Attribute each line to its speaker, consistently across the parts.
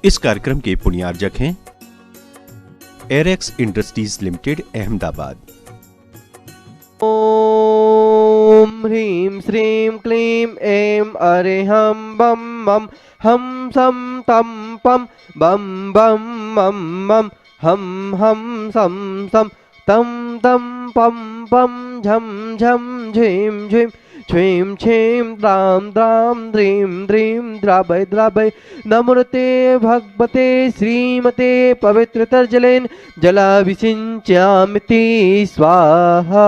Speaker 1: इस कार्यक्रम के पुण्यार्जक हैं एरेक्स इंडस्ट्रीज लिमिटेड, अहमदाबाद।
Speaker 2: ओम ह्रीं श्रीं क्लीं ऐं अरिहं बम बम हम सम तम पम बम बम मम मम हम सम सम तम तम पम पम झम झम झीं झीं छ्वीं छीं द्रां द्रां द्रीं द्रीं द्रावय द्रावय। नमोते भगवते श्रीमते पवित्रतर्जलेन जलाभिषिञ्च्यामिति स्वाहा।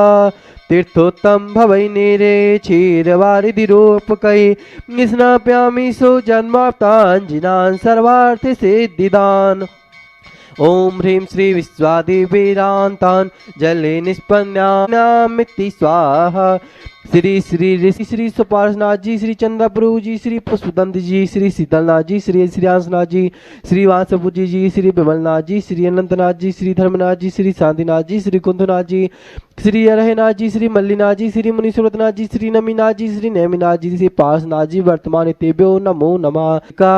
Speaker 2: तीर्थोत्तम भवै नीरे क्षीरवारिधिरूपकै स्नाप्यामि सुजन्माप्ताञ्जिनान् सर्वार्थ सिद्धिदान्। ओम ह्रीं श्री विश्वादिवीरान्तान् जले निष्पन्नामिति स्वाहा। श्री श्री ऋषि श्री सुपार्शनाथ जी, श्री चंद्रप्रभु जी, श्री पुष्पदंत जी, श्री शीतलनाथ जी, श्री श्रीयांशनाथ जी, श्री वासपुजी जी, श्री विमलनाथ जी, श्री अनंतनाथ जी, श्री धर्मनाथ जी, श्री शांतिनाथ जी, श्री कुंदनाथ जी, श्री अरहनाथ जी, श्री मल्लीनाथ जी, श्री मुनीश्वरनाथ जी, श्री नमीनाथ जी, श्री नेमिनाथ जी, श्री पार्शनाथ जी वर्तमान तेभ्यो नमो नमः। का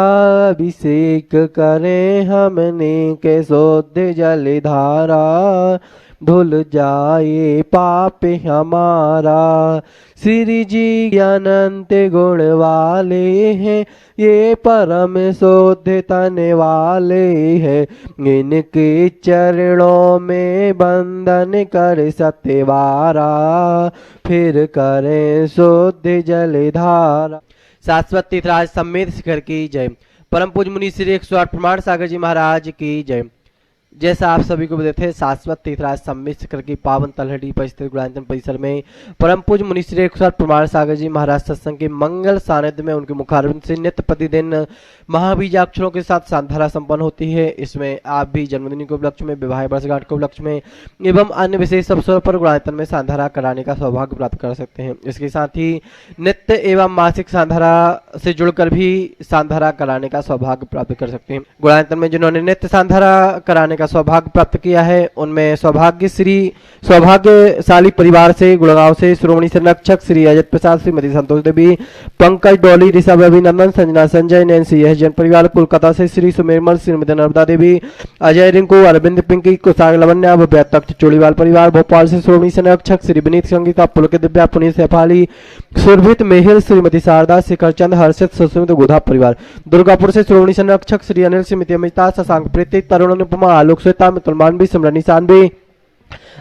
Speaker 2: अभिषेक करें हमने के शोध जल धारा, धुल जाए पाप हमारा। श्री जी अनंत गुण वाले हैं, ये परम शोध तन वाले हैं। इनके चरणों में बंधन कर सत्यवारा, फिर करें शोध जलधारा। शाश्वत तीर्थराज सम्मेद शिखर की जय। परम पूज्य मुनि श्री 108 प्रमाण सागर जी महाराज की जय। जैसा आप सभी को बताते थे, शाश्वत तीर्थराज सम्मेद शिखर की पावन तलहटी पर स्थित गुणांचन परिसर में परम पूज्य मुनि श्री 108 प्रमाण सागर जी महाराज सत्संग के मंगल सानिध्य में उनके मुखारविंद से नित्य प्रतिदिन महाबीजाक्षरों के साथ सांधारा संपन्न होती है। इसमें आप भी जन्मदिन के उपलक्ष्य में, विवाह वर्षगांठ के उपलक्ष्य में एवं अन्य विशेष अवसरों पर गुणायतन में सांधारा कराने का सौभाग्य प्राप्त कर सकते हैं। इसके साथ ही नित्य एवं मासिक सांधारा से जुड़कर भी सांधारा कराने का सौभाग्य प्राप्त कर सकते हैं। गुणायतन में जिन्होंने नित्य सांधारा कराने सौभाग्य प्राप्त किया है, उनमें सौभाग्यशाली परिवार से गुड़गांव से श्रोमणी संरक्षक श्री अजय प्रसाद, श्रीमती संतोष देवी, पंकज डोली, ऋषभ अभिनंदन, संजना संजय, नैन्सी यह जन परिवार। कोलकाता से श्री सुमेरमल, श्रीमती नर्मदा देवी, अजय रिंकू, अरविंद पिंकी, कुशाग लवन्या, भव्या तख्त चोड़ीवाल परिवार। भोपाल से श्रोमणी संरक्षक श्री विनीत संगीता, पुलक दिव्या, पुनीत सैफाली, सुरभित मेहिल, श्रीमती शारदा, शिखर चंद, हर्षित, सुस्मित गोधा परिवार। दुर्गापुर से श्रोमणी संरक्षक श्री अनिल, श्रीमती अमिता, शशांक प्रीति, तरुण अनुपमा, आलोक श्वेता, मितुल मानवी, सिमरनी सानवी,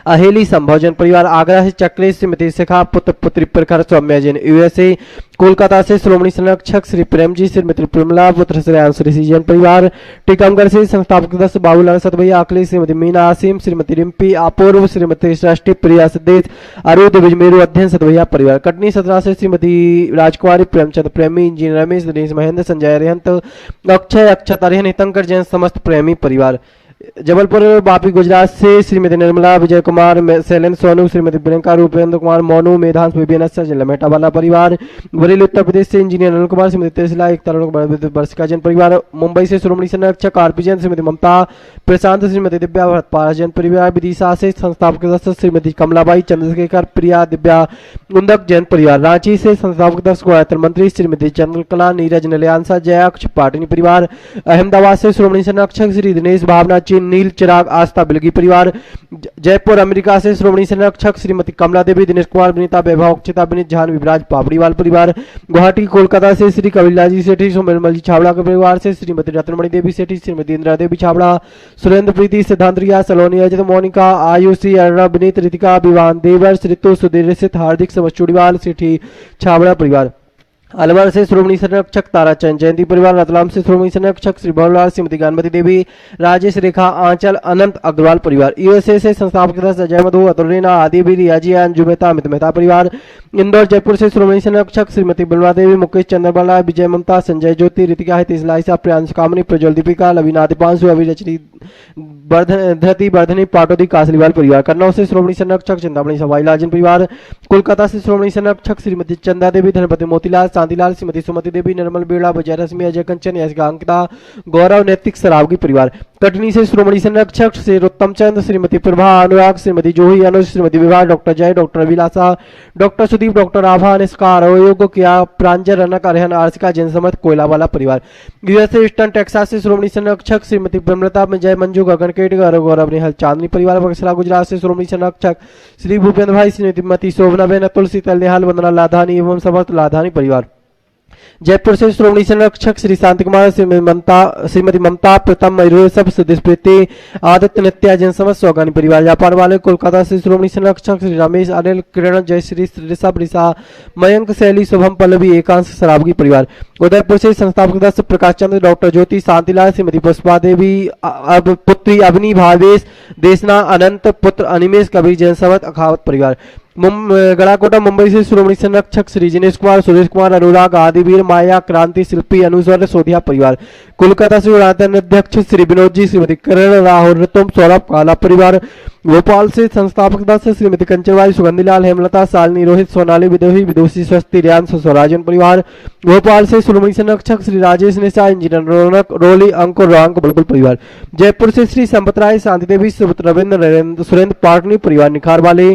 Speaker 2: अहेली, संभोजन परिवार। आगरा से चक्रेश, श्रीमती शिखा, पुत्र पुत्री प्रखर, सौम्या जैन। यूएसए कोलकाता से श्रोमणी संरक्षक श्री प्रेम जी, श्रीमती प्रमला, पुत्र श्रेयांश, ऋषि जैन परिवार। टीकमगढ़ से संस्थापक सदस्य बाबूलाल सतभैया अखिलेश, श्रीमती मीना आसिम, श्रीमती रिम्पी अपूर्व, श्रीमती सृष्टि प्रिया सदेश, अरुद बिजमेरु अध्ययन सतभैया परिवार। कटनी 17 से श्रीमती राजकुमारी, प्रेमचंद प्रेमी, इंजीनियर रमेश, दिनेश महेंद्र, संजय रेहंत, अक्षय, अक्षत अरिहन, हितंकर जैन, समस्त प्रेमी परिवार। जबलपुर बापी गुजरात से श्रीमती निर्मला, विजय कुमार, शैलेंद्र सोनू, श्रीमती प्रियंका, रूपेंद्र कुमार, मोनू, मेधांश, विभिन्न लमेटा वाला परिवार। बरेली उत्तर प्रदेश से इंजीनियर अनिल कुमार, श्रीमती तेजला, एक तरुण वर्षिका जैन परिवार। मुंबई से श्रोमणी संरक्षक आरपी जैन, श्रीमती ममता प्रशांत, श्रीमती दिव्या भरतपाल जैन परिवार। विदिशा से संस्थापक सदस्य श्रीमती कमलाबाई, चंद्रशेखर, प्रिया, दिव्या उन्दक जैन परिवार। रांची से संस्थापक सदस्य गुणायतन मंत्री श्रीमती चंद्रकला, नीरज, नलियांसा, जयाक्ष पाटनी परिवार। अहमदाबाद से श्रोमणी संरक्षक श्री दिनेश, भावना, नील, चिराग, आस्था, बिलगी परिवार। जयपुर अमेरिका से श्रोमणी संरक्षक श्रीमती कमला देवी, दिनेश कुमार, विनीता, वैभव, अक्षिता, विनीत, जहान, विराज, पापड़ीवाल परिवार। गुवाहाटी कोलकाता से श्री कविलाजी सेठी, सोमेलमल जी छाबड़ा के परिवार से श्रीमती रत्नमणि देवी सेठी, श्रीमती इंदिरा देवी छाबड़ा, सुरेंद्र प्रीति, सिद्धांत रिया, सलोनी, अजित, मोनिका, आयुषी, अर्णव, विनीत, रितिका, विवान, देवर्ष, ऋतु, सुधीर, हार्दिक, समझ चूड़ीवाल सेठी छाबड़ा परिवार। अलवर से श्रोमणी संरक्षक ताराचंद जयंती परिवार। रतलाम से श्रोमणी संरक्षक श्री भवनलाल, श्रीमती गानमती देवी, राजेश, रेखा, आंचल, अनंत अग्रवाल परिवार। यूएसए से संस्थापक सदस्य अजय मधु, अतुल रेना, आदि भी, रियाजी, अंजू मेहता, अमित मेहता परिवार। इंदौर जयपुर से श्रोमणी संरक्षक श्रीमती बिमला देवी, मुकेश चंद्रबाला, विजय ममता, संजय ज्योति, रितिका, हितेश लाइसा, प्रियांश कामनी, प्रज्वल दीपिका, लवीना दीपांशु, अभिरचनी, धृति, वर्धनी, पाटोदी, कासलीवाल परिवार। कन्नौज से श्रोमणी संरक्षक चिंतामणि, सवाई लाजन परिवार। कोलकाता से श्रोमणी संरक्षक श्रीमती चंदा देवी, धनपति मोतीलाल, शांतिलाल, श्रीमती सुमति देवी, निर्मल बेड़ा, विजय रश्मि, अजय कंचन, यश अंकिता, गौरव, नैतिक, सरावगी परिवार। कटनी से श्रोमणी संरक्षक श्री उत्तम चंद, श्रीमती प्रभा अनुराग, श्रीमती जूही अनुज, श्रीमती विवाह, डॉक्टर जय, डॉक्टर अभिलाषा, डॉक्टर सुदीप, डॉक्टर आभा ने इसका आरोग्य किया। प्रांजल रनक अरहन आरसिका जैन समत कोयलावाला परिवार। यूएसए ईस्टर्न टेक्सास से श्रोमणी संरक्षक श्रीमती ब्रह्मलता जय, मंजू गगनकेट, गौरव निहल चांदनी परिवार। बक्सरा गुजरात से श्रोमणी संरक्षक श्री भूपेंद्र भाई, श्रीमती शोभनाबेन अतुल, शीतल निहाल, वंदना लाधानी एवं समस्त लाधानी परिवार। जयपुर से श्रोमणी संरक्षक श्री शांति कुमार, श्रीमती ममता, प्रथम मयूर, सब सदस्य प्रीति, आदित्य नित्या जैन समस्त सौगानी परिवार। जापान वाले कोलकाता से श्रोमणी संरक्षक श्री रमेश, अनिल, किरण, जयश्री, ऋषभ, ऋषा, मयंक, शैली, शुभम, पल्लवी, एकांश सराबगी परिवार। उदयपुर से संस्थापक सदस्य प्रकाश चंद्र, डॉक्टर ज्योति, शांतिलाल, श्रीमती पुष्पा देवी, अब पुत्री अवनी, भावेश, देशना, अनंत, पुत्र अनिमेश, कबीर जैन समस्त अखावत परिवार। गड़ाकोटा मुंबई से श्रोमणी संरक्षक श्री जिनेश कुमार, सुरेश कुमार, अनुराग, आदिवीर, माया, क्रांति, शिल्पी, अनुस्वर, सोधिया परिवार। कोलकाता से उड़ातन अध्यक्ष श्री विनोद जी, श्रीमती करण, राहुल, ऋतुम, सौरभ, काला परिवार। भोपाल से संस्थापक सदस्य श्रीमती कंचनबाई, सुगंधीलाल, हेमलता, शालिनी, रोहित, सोनाली, विदोही, विदुषी, स्वस्ति, रियांश, स्वराजन परिवार। भोपाल से श्रोमणी संरक्षक श्री राजेश निशा, इंजीनियर रौनक, रोली, अंकुर, रोहंक, बुलबुल परिवार। जयपुर से श्री संपत राय, शांति देवी, सुपुत्र रविंद्र, सुरेंद्र पाटनी परिवार निखार वाले।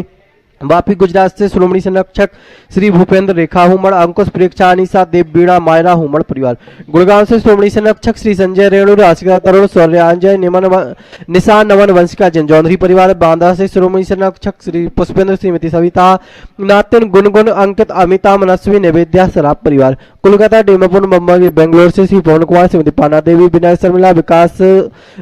Speaker 2: वापी गुजरात से श्रोमणी संरक्षक श्री भूपेंद्र, रेखा हुमड़, अंकुश, प्रेक्षा, अनिशा, देव बीड़ा, मायरा हुमड़ परिवार। गुड़गांव से श्रोमणी संरक्षक श्री संजय, रेणु, राशिका, तरुण, सौर्यांजय, निशान, नमन, वंशिका जैन चौधरी परिवार। बांदा से श्रोमणी संरक्षक श्री पुष्पेंद्र, श्रीमती सविता, नातिन, गुनगुन, अंकित, अमिता, मनस्वी, निवेद्या, सराब परिवार। कोलकाता, डेमापुर, मुंबई, बेंगलोर से श्री पवन कुमार, श्रीमती पाना देवी, विनय, शर्मिला, विकास,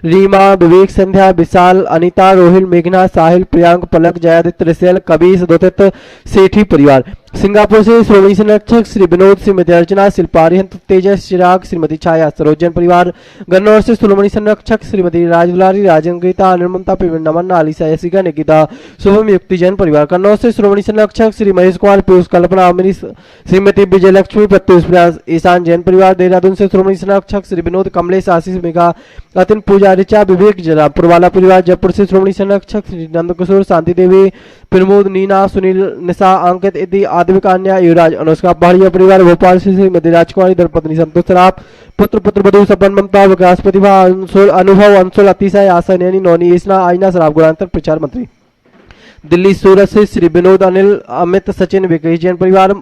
Speaker 2: रीमा, विवेक, संध्या, विशाल, अनिता, रोहिल, मेघना, साहिल, प्रियांक, पलक, जयादित्य, रिसेल, कबीर, दोतित, सेठी परिवार। सिंगापुर से श्रोमणी संरक्षक श्री विनोद, श्रीमती अर्चना, शिल्पा, अरिहंत, तेजस, चिराग, श्रीमती छाया, सरोजन परिवार। गन्नौर से श्रोमणी संरक्षक श्रीमती राजदुलारी, राजन, गीता, निर्ममता, नमन, आलिसा, यशिका, निकिता, शुभम, युक्ति जैन परिवार। कन्नौज से श्रोमणी संरक्षक श्री महेश कुमार, पीयूष, कल्पना, अमरी, श्रीमती विजयलक्ष्मी, प्रत्युष, प्रयास, ईशान जैन परिवार। देहरादून से श्रोमणी संरक्षक श्री विनोद, कमलेश, आशीष, मेघा, अतिन, पूजा, ऋचा, विवेक, जयरामपुर वाला परिवार। जयपुर से श्रोमणी संरक्षक श्री नंदकिशोर, शांति देवी, प्रमोद, नीना, सुनील, निशा, अंकित, इति, आदिविका, अन्या, युवराज, अनुष्का पहाड़िया परिवार। भोपाल से श्रीमती राजकुमारी, धर्मपत्नी संतोष सराफ, पुत्र पुत्रवधू सपन, ममता, विकास, प्रतिभा, अनुभव, अंशुल, अतिशय, आशा, नैनी, नौनी, ईसना, आईना, सराफ, गुणांतर प्रचार मंत्री। दिल्ली सूरत से श्री विनोद, अनिल, अमित, सचिन, विकेश जैन परिवार।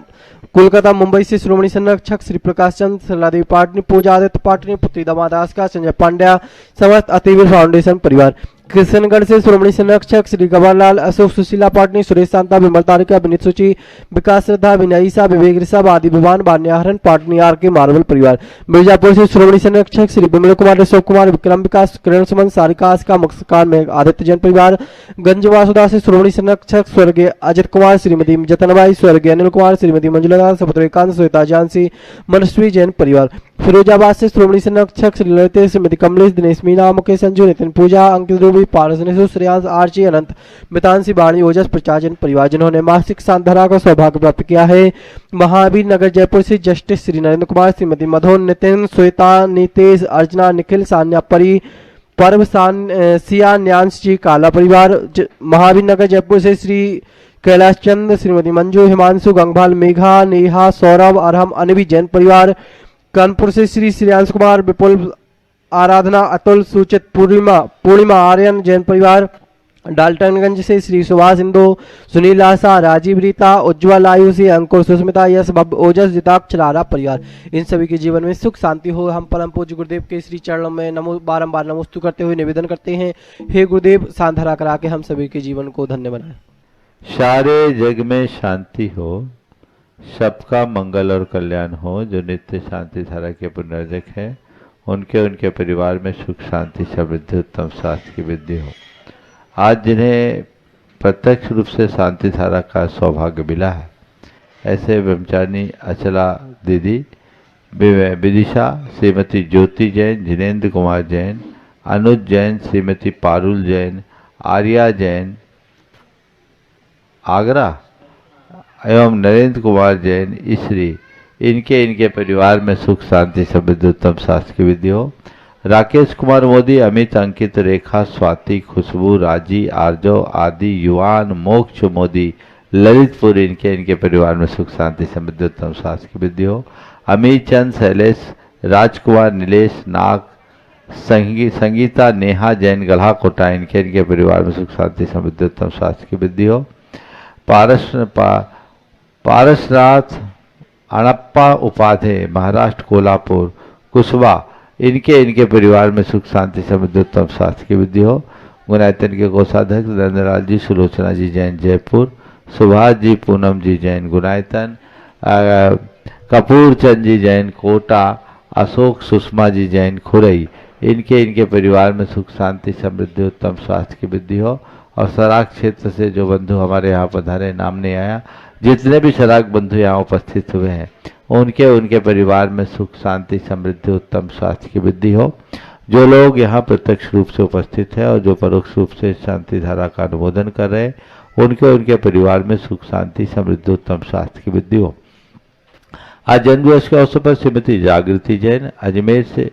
Speaker 2: कोलकाता मुंबई से श्रोमणी संरक्षक श्री प्रकाश चंद, सरलादेवी पाटनी, पूजा, आदित्य पाटनी, पुत्री दमादास का, संजय पांड्या, समस्त अतिवीर फाउंडेशन परिवार। किशनगढ़ से श्रोमणी संरक्षक श्री गवारलाल, अशोक, सुशीला पाटनी, सुरेश, शांता, विमल, तारिका, विनीत, सूची, विकास, श्रद्धा, विनयीसा, विवेक, ऋषभ, आदि विमान, बान्याहरण, पाटनी, आर के मार्बल परिवार। मिर्जापुर से श्रोमणी संरक्षक श्री विमल कुमार, अशोक कुमार, विक्रम, विकास, किरण, सुमन, सारिका, आस्का, मुक्तकार में आदित्य जैन परिवार। गंज वासुदा से श्रोमणी संरक्षक स्वर्गीय अजित कुमार, श्रीमती जतनबाई, स्वर्गीय अनिल कुमार, श्रीमती मंजुलता, सपुत्रकांत, श्वेता, झांसी, मनस्वी जैन परिवार। फिरोजाबाद से श्रोमणी संरक्षक श्री ललित, श्रीमती कमलेश, दिनेश, मीना, मुकेश, संजू, नितिन, पूजा, अंकित, रूबी, पारस, निशु, श्रेयांश, आर्ची, अनंत, मितांशी, बाणी, ओजस, प्रचार जैन परिवार, जिन्होंने मासिक सांधरा का सौभाग्य प्राप्त किया है। महावीर नगर जयपुर से जस्टिस श्री नरेंद्र कुमार, श्रीमती मधुन, नितिन, श्वेता, नीतेश, अर्चना, निखिल, सान्या, परी, पर्व, सिया, न्यांश जी, काला परिवार। महावीर नगर जयपुर से श्री कैलाश चंद, श्रीमती मंजू, हिमांशु, गंगभाल, मेघा, नेहा, सौरभ, अरहम, अनवी जैन परिवार। कानपुर से श्री श्रेयांश कुमार, विपुल, आराधना, अतुल, सूचित, पूर्णिमा, आर्यन जैन परिवार। डाल्टनगंज से श्री सुभाष, इंदु, सुनील, आशा, राजीव, रीता, उज्ज्वल, आयुषी, अंकुर, सुस्मिता, यश, भव्य, ओजस, जिताक्ष, लारा परिवार। इन सभी के जीवन में सुख शांति हो, हम परम पूज्य गुरुदेव के श्री चरणों में बारंबार नमोस्तु करते हुए निवेदन करते हैं, हे गुरुदेव, सांधरा करा के हम सभी के जीवन को धन्य बनाएं।
Speaker 3: सारे जग में शांति हो, सबका मंगल और कल्याण हो। जो नित्य शांति धारा के पुनर्जक है, उनके परिवार में सुख, शांति, समृद्धि, उत्तम स्वास्थ्य की वृद्धि हो। आज जिन्हें प्रत्यक्ष रूप से शांति धारा का सौभाग्य मिला है, ऐसे ब्रह्मचारिणी अचला दीदी, विदिशा, श्रीमती ज्योति जैन, जिनेन्द्र कुमार जैन, अनुज जैन, श्रीमती पारुल जैन, आर्या जैन आगरा एवं नरेंद्र कुमार जैन इसरी, इनके परिवार में सुख, शांति, समृद्धि, उत्तम स्वास्थ्य की वृद्धि हो। राकेश कुमार मोदी, अमित, अंकित, रेखा, स्वाति, खुशबू, राजी, आर्जव आदि युवान, मोक्ष मोदी, ललितपुर, इनके परिवार में सुख, शांति, समृद्धि, उत्तम स्वास्थ्य की वृद्धि हो। अमित चंद, शैलेश, राजकुमार, नीलेश, नाग, संगीता नेहा जैन गल्हा कोटा, इनके परिवार में सुख शांति समृद्धि उत्तम स्वास्थ्य की वृद्धि हो। पारसनाथ अणप्पा उपाध्याय महाराष्ट्र कोल्हापुर कुशवा, इनके परिवार में सुख शांति समृद्धि उत्तम स्वास्थ्य की वृद्धि हो। गुनायतन के कोषाध्यक्ष नंदलाल जी सुलोचना जी जैन जयपुर, सुभाष जी पूनम जी जैन गुनायतन, कपूर चंद जी जैन कोटा, अशोक सुषमा जी जैन खुरई, इनके परिवार में सुख शांति समृद्धि उत्तम स्वास्थ्य की वृद्धि हो। और सराक क्षेत्र से जो बंधु हमारे यहाँ पधारे, नाम नहीं आया, जितने भी सराक बंधु यहाँ उपस्थित हुए हैं, उनके परिवार में सुख शांति समृद्धि उत्तम स्वास्थ्य की वृद्धि हो। जो लोग यहाँ प्रत्यक्ष रूप से उपस्थित है और जो परोक्ष रूप से शांति धारा का अनुमोदन कर रहे हैं, उनके परिवार में सुख शांति समृद्धि उत्तम स्वास्थ्य की वृद्धि हो। आज जन्मदिवस के अवसर पर श्रीमती जागृति जैन अजमेर से,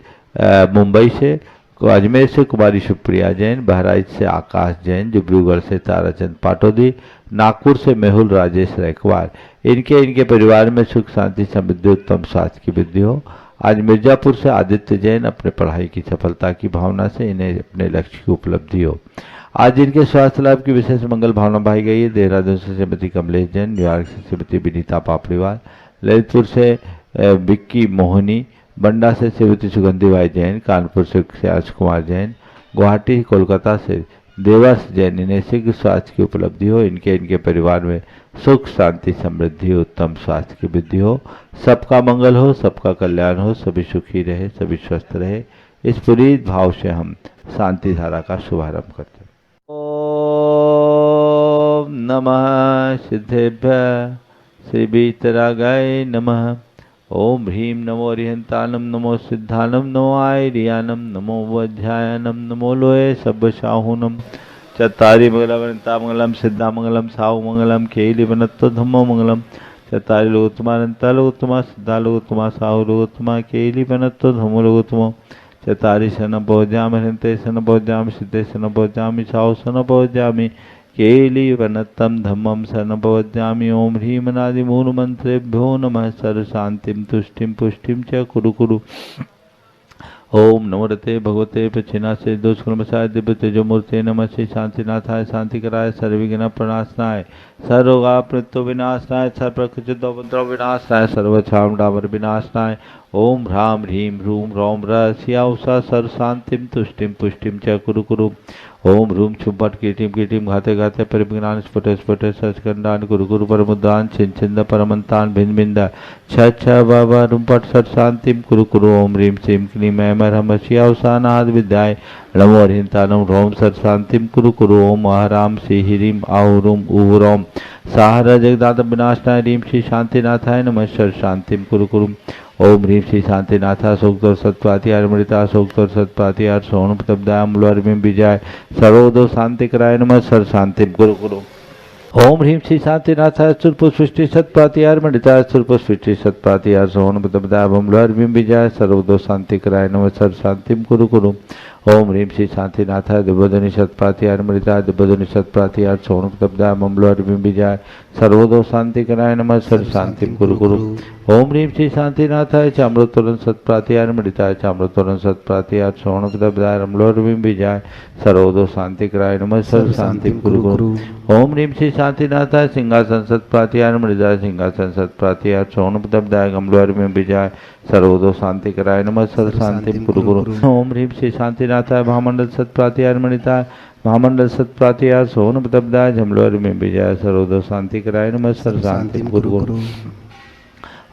Speaker 3: मुंबई से अजमेर से कुमारी सुप्रिया जैन, बहराइच से आकाश जैन, डिब्रूगढ़ से ताराचंद पाटोदी, नागपुर से मेहुल राजेश रैकवार, इनके परिवार में सुख शांति समृद्धि उत्तम स्वास्थ्य की वृद्धि हो। आज मिर्जापुर से आदित्य जैन अपने पढ़ाई की सफलता की भावना से इन्हें अपने लक्ष्य की उपलब्धि हो। आज इनके स्वास्थ्य लाभ की विशेष मंगल भावना भाई गई है। देहरादून से श्रीमती कमलेश जैन, न्यूयॉर्क से श्रीमती विनीता पापड़ीवाल, ललितपुर से विक्की मोहनी, बंडा से श्रीमती सुगंधी बाई जैन, कानपुर से श्यास कुमार जैन, गुवाहाटी कोलकाता से देवास जैन, इन्हें शीघ्र स्वास्थ्य की उपलब्धि हो। इनके परिवार में सुख शांति समृद्धि उत्तम स्वास्थ्य की वृद्धि हो। सबका मंगल हो, सबका कल्याण हो, सभी सुखी रहे, सभी स्वस्थ रहे, इस पुनीत भाव से हम शांति धारा का शुभारंभ करते हैं। ओम नमः सिद्धेभ्य श्री वीतरागाय नमः। ओम ह्रीं नमो अरिहंतानम, नमो सिद्धानम, नमो आयरियानम, नमो वध्यायनम, नमो लोये सब्बशाहुनम। चत्तारि मंगलम मंगलम सिद्धा मंगलम साहु मंगलम केली वनत्व धम्मो मंगलम। चत्तारि लोकोत्तमा अनंता लोकोत्तमा सिद्धा लोकोत्तमा साहु लोकोत्तमा केली वनत्व धम्मो लोकोत्तमो। चत्तारि शन भोज्यामि हृन्ते शन भोज्यामि सिद्धे शन भोज्यामि साहु शन भोज्यामि केली वनत्तम धम्मम शरण भवज्यामि। ओम ह्रीं अनादि मूल मंत्रेभ्यो नमः। सर्व शांतिम तुष्टिम पुष्टिम च कुरु कुरु। ओम नमो रते भगवते प्रचिनाशे दोषकुलमसाय दिव्य तेजोमूर्ते नमः। श्री शांतिनाथाय शांतिकराय सर्वविघ्न प्रणाशनाय सर्वरोगा मृत्यु विनाशनाय सर्वप्रकृतिदोपद्रव विनाशनाय सर्वक्षाम डामर विनाशनाय। ओम ह्रां ह्रीं ह्रूं रौं रस्या उषा सर्व शांतिम तुष्टिम पुष्टिम च कुरु कुरु। ओम ह्रूं छुपट कीटिम घाते घाते परिविज्ञान स्फुट स्फुट सचखंडान गुरु गुरु परमुद्रान छिंद परमंतान भिन्न भिन्न छ बाबा रुपट सत शांतिम कुरु कुरु। ओम ह्रीं श्रीं क्लीं ऐं हम शिया उषानाद विद्याय नमो अरिहंतानम रोम सत शांतिम कुरु कुरु। ओम आहराम श्री ह्रीं आहुरूम उहुरोम साहर जगदात विनाशनाय ह्रीं श्री शांतिनाथाय नमः। सर शांतिम कुरु कुरु। ओम ह्रीं श्री शांतिनाथा सोक्तर सत्पातिहार मृता सोक्तर सत्पातिहार सोहन प्रतब्दाय मूलर्भिम विजय सर्वोदो शांति कराय नमः। सर शांतिम कुरु कुरु। ओम ह्रीं श्री शांतिनाथाय सुरपुष्टि सत्पातिहार मृता सुरपुष्टि सत्पातिहार सोहन प्रतब्दाय मूलर्भिम विजय सर्वोदो शांति कराय नमः। सर शांतिम कुरु कुरु। ओम ह्रीं श्री शांतिनाथाय दिव्यध्वनि सत्पातिहार मृता दिव्यध्वनि सत्पातिहार सोहन प्रतब्दाय मूलर्भिम विजय सर्वोदो शांति कराय नमः। सर शांतिम कुरु कुरु। ओम ह्रीं श्री शांतिनाथाय चाम्रतोरण सत्प्रातिहार मृताय चाम्रतोरण सत्प्रातिहार सोहन प्रतब्दाय मूलर्भिम विजय सर्वोदो शांति कराय नमः। सर शांतिम कुरु कुरु। ओम ह्रीं श्री शांतिनाथाय सिंहासन सत्प्रातिहार मृताय सिंहासन सत्प्रातिहार सोहन प्रतब्दाय मूलर्भिम विजय सर्वोदो शांति कराय नमः। सर शांतिम कुरु कुरु। ओम ह्रीं श्री शांतिनाथाय महामंडल सत्प्रातिहार मृताय महामंडल सत्प्रातिहार सोहन प्रतब्दाय मूलर्भिम विजय सर्वोदो शांति कराय नमः। सर शांतिम कुरु कुरु।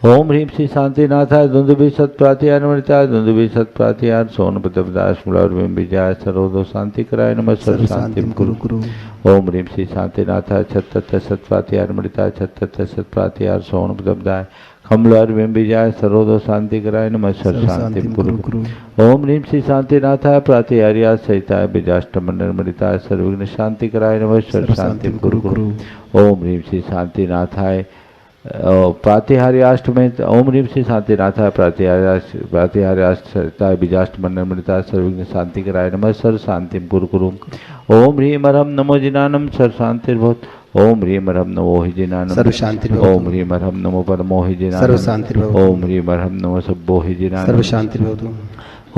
Speaker 3: ओम ह्रीं श्री शांतिनाथाय दुंदुभि सत्प्रातिहार मृताय दुंदुभि सत्प्रातिहार सोहन प्रतब्दाय मूलर्भिम विजय सर्वोदो शांति कराय नमः। सर शांतिम कुरु कुरु। ओम ह्रीं श्री शांतिनाथाय छत्तर सत्प्रातिहार मृताय छत्तर सत्प्रातिहार सोहन प्रतब्दाय मूलर्भिम विजय सर्वोदो शांति कराय नमः। सर शांतिम कुरु कुरु। ओम ह्रीं श्री शांतिनाथाय प्रातिहार्या सहिताय बीजाष्टमंडल मृताय सर्वविघ्न शांति कराय नमः। सर शांतिम कुरु कुरु। ओम ह्रीं श्री शांतिनाथाय प्रातिहार्याष्टमे ओम ह्रीं श्री शांतिनाथाय प्रातिहार्याष्टताय बीजाष्टमंडल मृताय सर्वविघ्न शांति कराय नमः। सर शांतिम कुरु कुरु। ओम ह्रीं अरहम नमो जिनानम सर शांतिर्भवतु। ओम ह्रीं अरहम नमो हि जिनानम
Speaker 2: सर्व शांतिर्भवतु।
Speaker 3: ओम ह्रीं अरहम नमो परमो हि जिनानम
Speaker 2: सर्व शांतिर्भवतु।
Speaker 3: ओम ह्रीं अरहम नमो सब्बो हि जिनानम
Speaker 2: सर्व शांतिर्भवतु।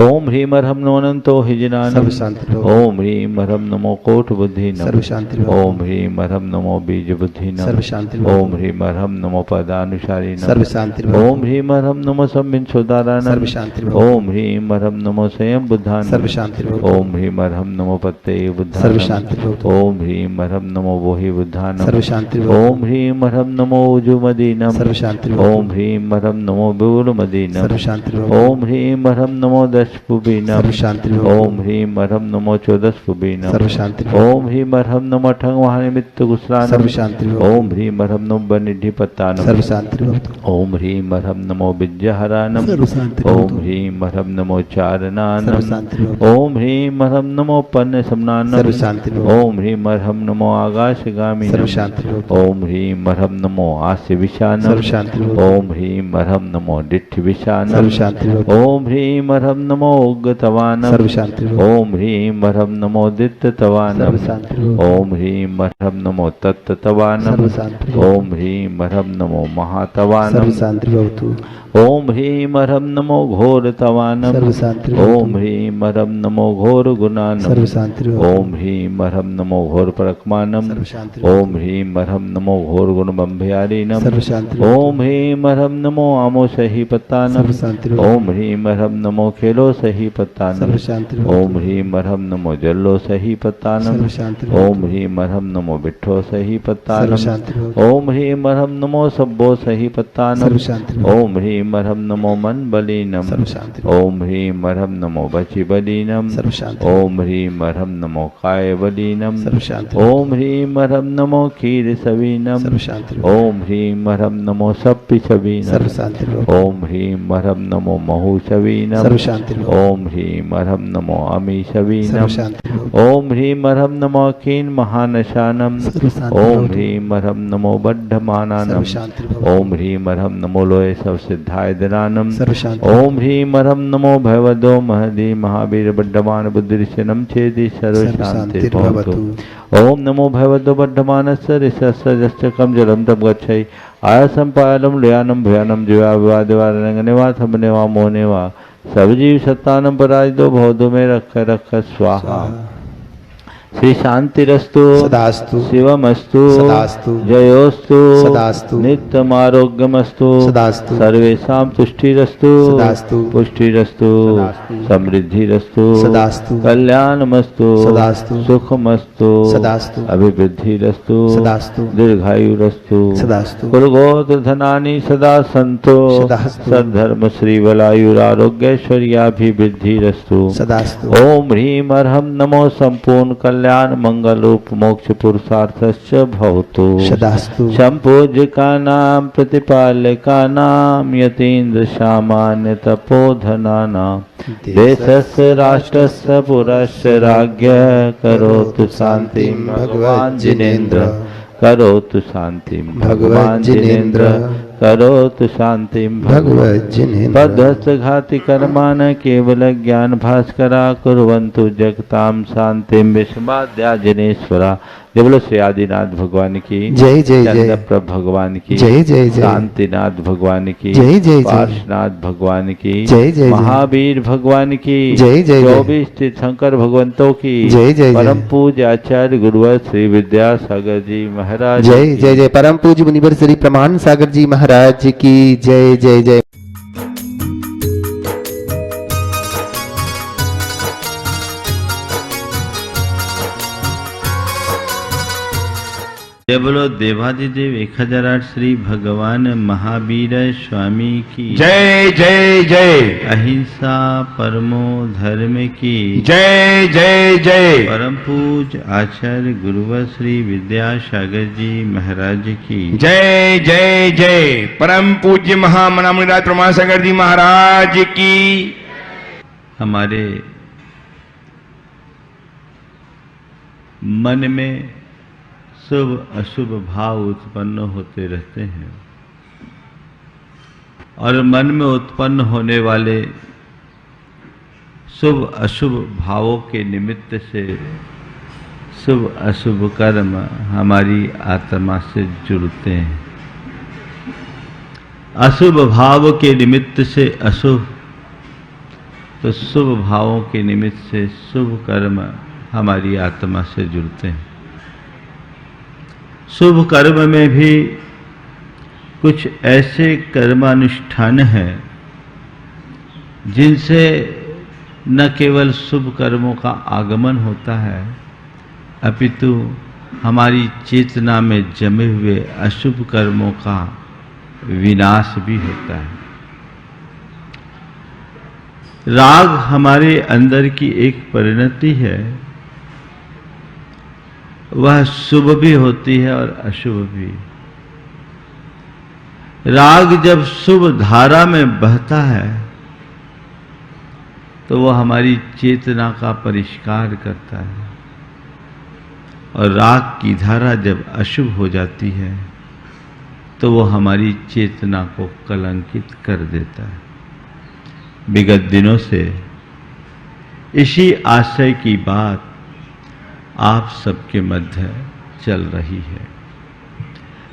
Speaker 3: ओम ह्रीम अर्हम नमो अनंतो हिजनानम।
Speaker 2: सर्व शांति भवतु।
Speaker 3: ओम ह्रीम अर्हम नमो कोट बुद्धिनम।
Speaker 2: सर्व शांति भवतु।
Speaker 3: ओम ह्रीम अर्हम नमो बीज बुद्धिनम।
Speaker 2: सर्व शांति भवतु।
Speaker 3: ओम ह्रीम अर्हम नमो पदानुसारिणम।
Speaker 2: सर्व शांति भवतु।
Speaker 3: ओम ह्रीम अर्हम नमो संबिंशोदारानम।
Speaker 2: सर्व शांति भवतु।
Speaker 3: ओम ह्रीम अर्हम नमो स्वयं बुद्धानम।
Speaker 2: सर्व शांति भवतु।
Speaker 3: ओम ह्रीम अर्हम नमो पत्ते बुद्धानम।
Speaker 2: सर्व शांति भवतु।
Speaker 3: ओम ह्रीम अर्हम नमो बोहि बुद्धानम।
Speaker 2: सर्व शांति भवतु।
Speaker 3: ओम ह्रीम अर्हम नमो उजुमदीनम।
Speaker 2: सर्व शांति भवतु।
Speaker 3: ओम ह्रीम अर्हम नमो बिउलमदीनम।
Speaker 2: सर्व शांति भवतु।
Speaker 3: ओम ह्रीम अर्हम नमो दशपुबीनम।
Speaker 2: सर्व शांति भवतु।
Speaker 3: ओम ह्रीम अर्हम नमो चौदशपुबीनम।
Speaker 2: सर्व शांति भवतु।
Speaker 3: ओम ह्रीम अर्हम नमो ठंग महानिमित्त गुस्लानम।
Speaker 2: सर्व शांति भवतु।
Speaker 3: ओम ह्रीम अर्हम नमो बनिधिपत्तानम।
Speaker 2: सर्व शांति भवतु।
Speaker 3: ओम ह्रीम अर्हम नमो विद्याहरानम।
Speaker 2: सर्व शांति
Speaker 3: ओम
Speaker 2: भवतु।
Speaker 3: ह्रीम अर्हम नमो
Speaker 2: सर्व
Speaker 3: चारणानम।
Speaker 2: शांति भवतु।
Speaker 3: ओम ह्रीम अर्हम नमो पन्न समनानम।
Speaker 2: सर्व शांति भवतु।
Speaker 3: ओम ह्रीम अर्हम नमो आकाशगामिनम।
Speaker 2: सर्व शांति भवतु।
Speaker 3: ओम ह्रीम अर्हम नमो आस्य विशानम।
Speaker 2: सर्व शांति भवतु।
Speaker 3: ओम ह्रीम अर्हम नमो डिठ विशानम।
Speaker 2: सर्व शांति भवतु।
Speaker 3: ओम ह्रीम अर्हम नमो उग्गतवानम।
Speaker 2: सर्व शांति भवतु।
Speaker 3: ओम ह्रीम अर्हम नमो दित्ततवानम।
Speaker 2: सर्व शांति भवतु।
Speaker 3: ओम ह्रीम अर्हम नमो तत्ततवानम।
Speaker 2: सर्व शांति भवतु।
Speaker 3: ओम ह्रीम अर्हम नमो महातवानम।
Speaker 2: सर्व शांति भवतु।
Speaker 3: ओम ह्रीम अर्हम नमो घोरतवानम।
Speaker 2: सर्व शांति भवतु।
Speaker 3: ओम ह्रीम अर्हम नमो घोर गुणानम।
Speaker 2: सर्व शांति भवतु।
Speaker 3: ओम ह्रीम अर्हम नमो घोर परकमानम।
Speaker 2: सर्व शांति भवतु।
Speaker 3: ओम ह्रीम अर्हम नमो घोर गुण बंभयारीनम।
Speaker 2: सर्व शांति भवतु।
Speaker 3: ओम ह्रीम अर्हम नमो आमो सही पत्तानम।
Speaker 2: सर्व शांति भवतु।
Speaker 3: ओम ह्रीम अर्हम नमो खेलो सही पत्तानम।
Speaker 2: सर्व शांति भवतु।
Speaker 3: ओम ह्रीम अर्हम नमो जल्लो सही पत्तानम।
Speaker 2: सर्व शांति भवतु।
Speaker 3: ओम ह्रीम अर्हम नमो बिट्ठो सही
Speaker 2: सर्व
Speaker 3: पत्तानम।
Speaker 2: शांति भवतु।
Speaker 3: ओम ह्रीम अर्हम नमो सब्बो सही पत्तानम।
Speaker 2: सर्व शांति भवतु।
Speaker 3: ओम ह्रीम अर्हम नमो मन बलीनम।
Speaker 2: सर्व शांति भवतु।
Speaker 3: ओम ह्रीम अर्हम नमो बचि बलीनम।
Speaker 2: सर्व शांति भवतु।
Speaker 3: ओम ह्रीम अर्हम नमो काय बलीनम।
Speaker 2: सर्व शांति भवतु।
Speaker 3: ओम ह्रीम अर्हम नमो क्षीर सवीनम।
Speaker 2: सर्व शांति भवतु।
Speaker 3: ओम ह्रीम अर्हम नमो सप्पि सवीनम।
Speaker 2: सर्व शांति भवतु।
Speaker 3: ओम ह्रीम अर्हम नमो महु सवीनम।
Speaker 2: सर्व शांति भवतु।
Speaker 3: ओम ह्रीम अर्हम नमो अमी
Speaker 2: सर्व
Speaker 3: सवीनम।
Speaker 2: शांति भवतु।
Speaker 3: ओम ह्रीम अर्हम नमो अकीन महानशानम।
Speaker 2: सर्व शांति
Speaker 3: ओम
Speaker 2: भवतु।
Speaker 3: ह्रीम अर्हम नमो बद्धमानानम।
Speaker 2: सर्व शांति भवतु।
Speaker 3: ओम ह्रीम अर्हम नमो लोय सब सिद्धाय दनानम।
Speaker 2: सर्व शांति
Speaker 3: ओम ह्रीम अर्हम नमो भगवदो महदी महावीर बड्डमान बुद्धिरिशनम छेदि सर्व शांति भवतु। ओम नमो भगवदो बड्डमानस्य ऋषस्यजश्चकम जलम तम गच्छै आयसम पायलम लयानम भयानम जीवा विवादिवारंगनेवा थमनेवा मोनेवा सब जीव सत्तानम पराजितो भवदो में रख स्वाहा। श्री शांतिरस्तु
Speaker 2: सदास्तु।
Speaker 3: शिवमस्तु
Speaker 2: सदास्तु।
Speaker 3: जयोस्तु
Speaker 2: सदास्तु।
Speaker 3: नित्यमारोग्यमस्तु।
Speaker 2: सदास्तु।
Speaker 3: सर्वेषां तुष्टिरस्तु।
Speaker 2: सदास्तु।
Speaker 3: पुष्टिरस्तु।
Speaker 2: सदास्तु।
Speaker 3: समृद्धिरस्तु।
Speaker 2: सदास्तु।
Speaker 3: कल्याणमस्तु।
Speaker 2: सदास्तु।
Speaker 3: सुखमस्तु।
Speaker 2: सदास्तु।
Speaker 3: अभिवृद्धिरस्तु।
Speaker 2: सदास्तु।
Speaker 3: दीर्घायुरस्तु।
Speaker 2: सदास्तु।
Speaker 3: कुलगोत्र धनानि सदा सन्तो।
Speaker 2: सदास्तु।
Speaker 3: सद्धर्म श्रीबलायुरारोग्यैश्वर्याभिवृद्धिरस्तु।
Speaker 2: सदास्तु।
Speaker 3: ओम ह्रीम अर्हम नमो संपूर्ण कल्याण मंगल रूप मोक्ष पुरुषार्थश्च भवतु।
Speaker 2: सदास्तु।
Speaker 3: संपूज्यकानां प्रतिपालकानां यतीन्द्र सामान्य तपोधनानां देशस्य राष्ट्रस्य पुरस्य राज्ञ करोतु शान्तिं भगवान् जिनेन्द्र। करोतु शान्तिं भगवान् जिनेन्द्र। करोतु शान्तिं भगवान्
Speaker 2: जिनेन्द्र।
Speaker 3: पद्धस्तघाति कर्मान् केवल ज्ञान भास्करा कुर्वन्तु जगतां शान्तिं विस्माद्या जिनेश्वरा। जय बोलो श्री आदिनाथ भगवान की
Speaker 2: जय जय जय।
Speaker 3: चंद्रप्रभ भगवान की
Speaker 2: जय जय जय।
Speaker 3: शांतिनाथ भगवान की
Speaker 2: जय जय जय।
Speaker 3: पार्श्वनाथ भगवान की
Speaker 2: जय जय जय।
Speaker 3: महावीर भगवान की
Speaker 2: जय जय जय।
Speaker 3: 24 तीर्थंकर भगवंतों की
Speaker 2: जय जय जय।
Speaker 3: परम पूज्य आचार्य गुरुवर श्री विद्यासागर जी महाराज
Speaker 2: जय
Speaker 3: की।
Speaker 2: जय जय। परम पूज्य मुनिवर श्री प्रमाण सागर जी महाराज की जय जय जय।
Speaker 3: जय बोलो देवादिदेव 1008 श्री भगवान महावीर स्वामी की
Speaker 4: जय जय जय।
Speaker 3: अहिंसा परमो धर्म की
Speaker 4: जय जय जय।
Speaker 3: परम पूज्य आचार्य गुरुवर श्री विद्यासागर जी महाराज की
Speaker 4: जय जय जय। परम पूज्य महामनामुनिराज प्रमाण सागर जी महाराज की।
Speaker 3: हमारे मन में शुभ अशुभ भाव उत्पन्न होते रहते हैं और मन में उत्पन्न होने वाले शुभ अशुभ भावों के निमित्त से शुभ अशुभ कर्म हमारी आत्मा से जुड़ते हैं। अशुभ भाव के निमित्त से अशुभ तो शुभ भावों के निमित्त से शुभ कर्म हमारी आत्मा से जुड़ते हैं। शुभ कर्म में भी कुछ ऐसे कर्मानुष्ठान हैं जिनसे न केवल शुभ कर्मों का आगमन होता है, अपितु हमारी चेतना में जमे हुए अशुभ कर्मों का विनाश भी होता है। राग हमारे अंदर की एक परिणति है, वह शुभ भी होती है और अशुभ भी। राग जब शुभ धारा में बहता है तो वह हमारी चेतना का परिष्कार करता है, और राग की धारा जब अशुभ हो जाती है तो वह हमारी चेतना को कलंकित कर देता है। विगत दिनों से इसी आशय की बात आप सबके मध्य चल रही है।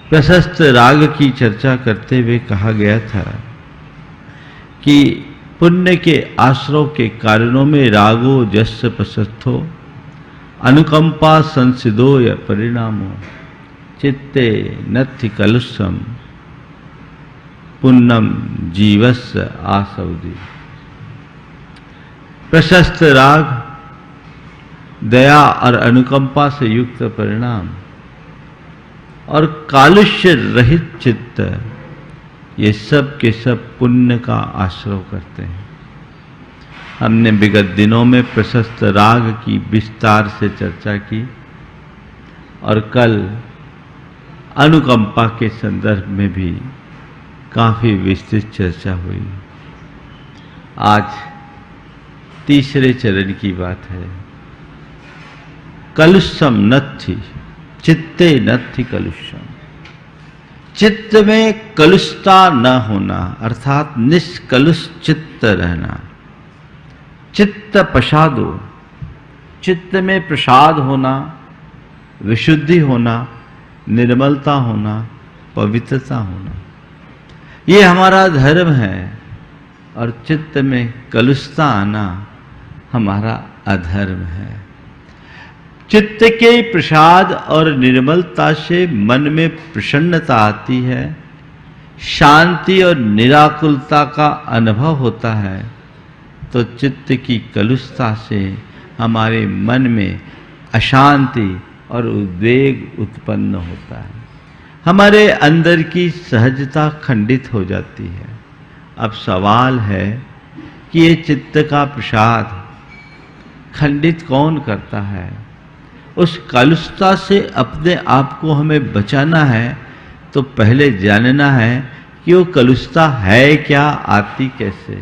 Speaker 3: प्रशस्त राग की चर्चा करते हुए कहा गया था कि पुण्य के आश्रव के कारणों में रागो जस्य प्रशस्थो अनुकंपा संसिदो या परिणामो चित्ते नत्थि कलुषम पुण्यम जीवस्य आसवदी। प्रशस्त राग, दया और अनुकंपा से युक्त परिणाम और कालुष्य रहित चित्त, ये सब के सब पुण्य का आश्रय करते हैं। हमने विगत दिनों में प्रशस्त राग की विस्तार से चर्चा की और कल अनुकंपा के संदर्भ में भी काफी विस्तृत चर्चा हुई। आज तीसरे चरण की बात है। कलुषम नत्थि चित्ते नत्थि कलुषम। चित्त में कलुषता न होना अर्थात निष्कलुष चित्त रहना। चित्त प्रसादो, चित्त में प्रसाद होना, विशुद्धि होना, निर्मलता होना, पवित्रता होना, ये हमारा धर्म है। और चित्त में कलुषता आना हमारा अधर्म है। चित्त के प्रसाद और निर्मलता से मन में प्रसन्नता आती है, शांति और निराकुलता का अनुभव होता है। तो चित्त की कलुषता से हमारे मन में अशांति और उद्वेग उत्पन्न होता है, हमारे अंदर की सहजता खंडित हो जाती है। अब सवाल है कि ये चित्त का प्रसाद खंडित कौन करता है? उस कलुषता से अपने आप को हमें बचाना है तो पहले जानना है कि वो कलुषता है क्या, आती कैसे।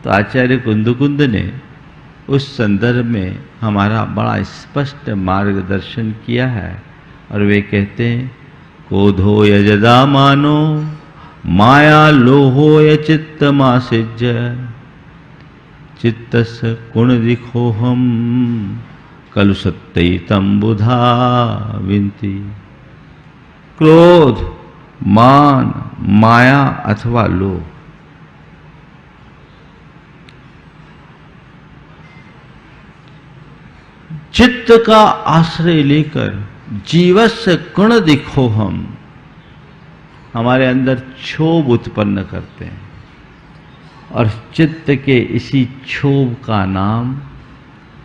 Speaker 3: तो आचार्य कुंदकुंद ने उस संदर्भ में हमारा बड़ा स्पष्ट मार्गदर्शन किया है और वे कहते हैं, क्रोधो यजदा मानो माया लोहो य चित्त मासिज चित्तस गुण दिखो हम कलुषत्तम बुधा विंती। क्रोध, मान, माया अथवा लोभ, चित्त का आश्रय लेकर जीवस्य गुण दिखो हम हमारे अंदर क्षोभ उत्पन्न करते हैं, और चित्त के इसी क्षोभ का नाम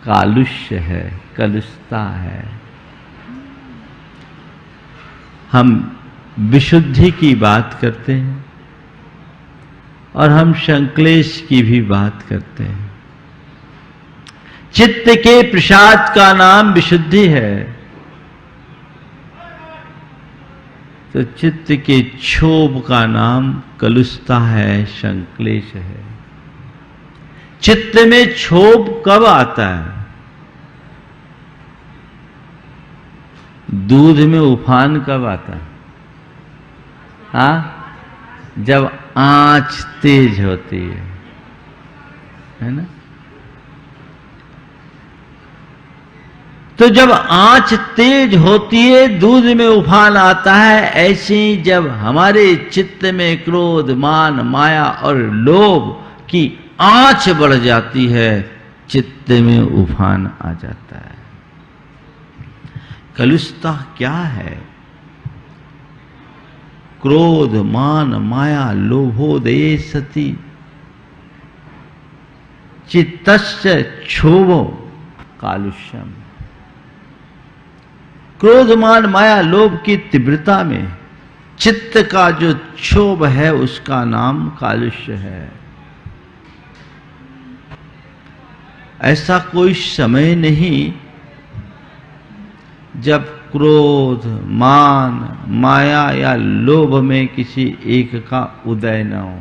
Speaker 3: कालुष्य है, कलुषता है। हम विशुद्धि की बात करते हैं और हम संक्लेश की भी बात करते हैं। चित्त के प्रसाद का नाम विशुद्धि है, तो चित्त के क्षोभ का नाम कलुषता है, संक्लेश है। चित्त में क्षोभ कब आता है? दूध में उफान कब आता है? हाँ, जब आंच तेज होती है ना। तो जब आंच तेज होती है दूध में उफान आता है। ऐसे जब हमारे चित्त में क्रोध, मान, माया और लोभ की आंच बढ़ जाती है, चित्त में उफान आ जाता है। कलुषता क्या है? क्रोध, मान, माया, लोभोदये सति चित्तस्य क्षोभो कालुष्यम। क्रोध, मान, माया, लोभ की तीव्रता में चित्त का जो क्षोभ है उसका नाम कालुष्य है। ऐसा कोई समय नहीं जब क्रोध, मान, माया या लोभ में किसी एक का उदय न हो।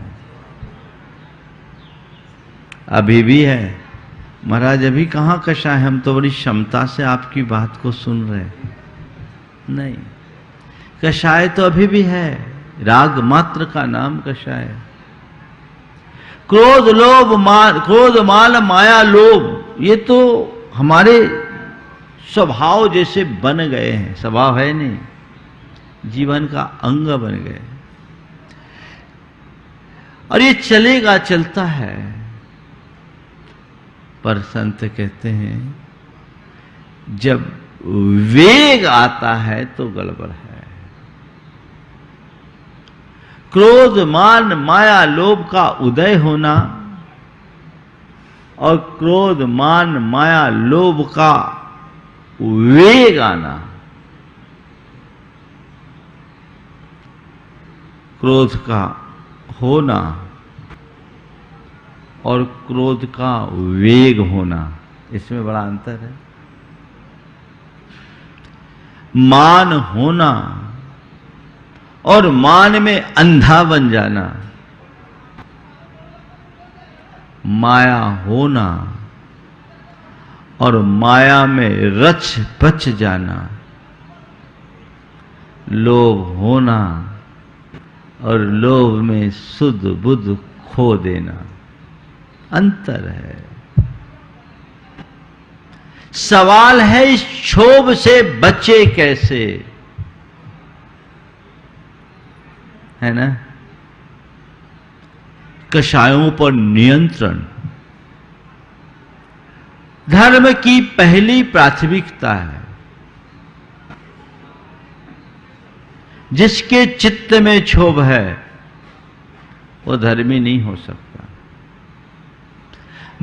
Speaker 3: अभी भी है महाराज, अभी कहाँ कषाय? हम तो बड़ी क्षमता से आपकी बात को सुन रहे। नहीं, कषाय तो अभी भी है, राग मात्र का नाम कषाय। क्रोध, लोभ, मान, क्रोध, मान, माया, लोभ, ये तो हमारे स्वभाव जैसे बन गए हैं। स्वभाव है नहीं, जीवन का अंग बन गए और ये चलेगा, चलता है। पर संत कहते हैं जब वेग आता है तो गड़बड़ है। क्रोध, मान, माया, लोभ का उदय होना और क्रोध, मान, माया, लोभ का वेग आना, क्रोध का होना और क्रोध का वेग होना, इसमें बड़ा अंतर है। मान होना और मान में अंधा बन जाना, माया होना और माया में रच बच जाना, लोभ होना और लोभ में सुध बुध खो देना, अंतर है। सवाल है इस क्षोभ से बचे कैसे, है ना? कषायों पर नियंत्रण धर्म की पहली प्राथमिकता है। जिसके चित्त में क्षोभ है वो धर्मी नहीं हो सकता।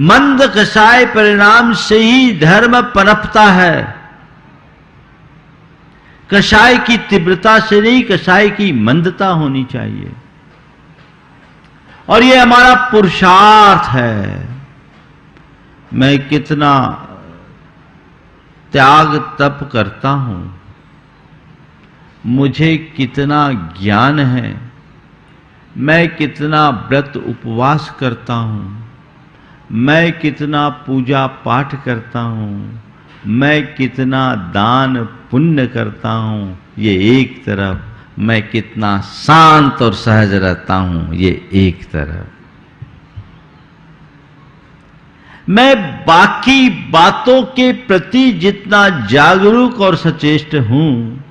Speaker 3: मंद कषाय परिणाम से ही धर्म पनपता है। कषाय की तीव्रता से नहीं, कषाय की मंदता होनी चाहिए। और ये हमारा पुरुषार्थ है। मैं कितना त्याग तप करता हूं, मुझे कितना ज्ञान है, मैं कितना व्रत उपवास करता हूं, मैं कितना पूजा पाठ करता हूं, मैं कितना दान पुण्य करता हूं, ये एक तरफ। मैं कितना शांत और सहज रहता हूं, ये एक तरफ। मैं बाकी बातों के प्रति जितना जागरूक और सचेष्ट हूं,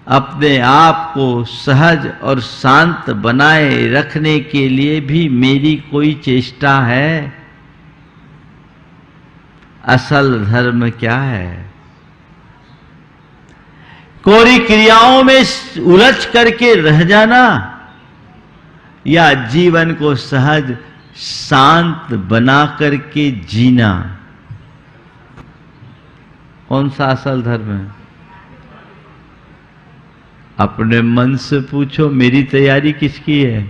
Speaker 3: अपने आप को सहज और शांत बनाए रखने के लिए भी मेरी कोई चेष्टा है? असल धर्म क्या है? कोरी क्रियाओं में उलझ करके रह जाना या जीवन को सहज शांत बना करके जीना? कौन सा असल धर्म है? अपने मन से पूछो, मेरी तैयारी किसकी है?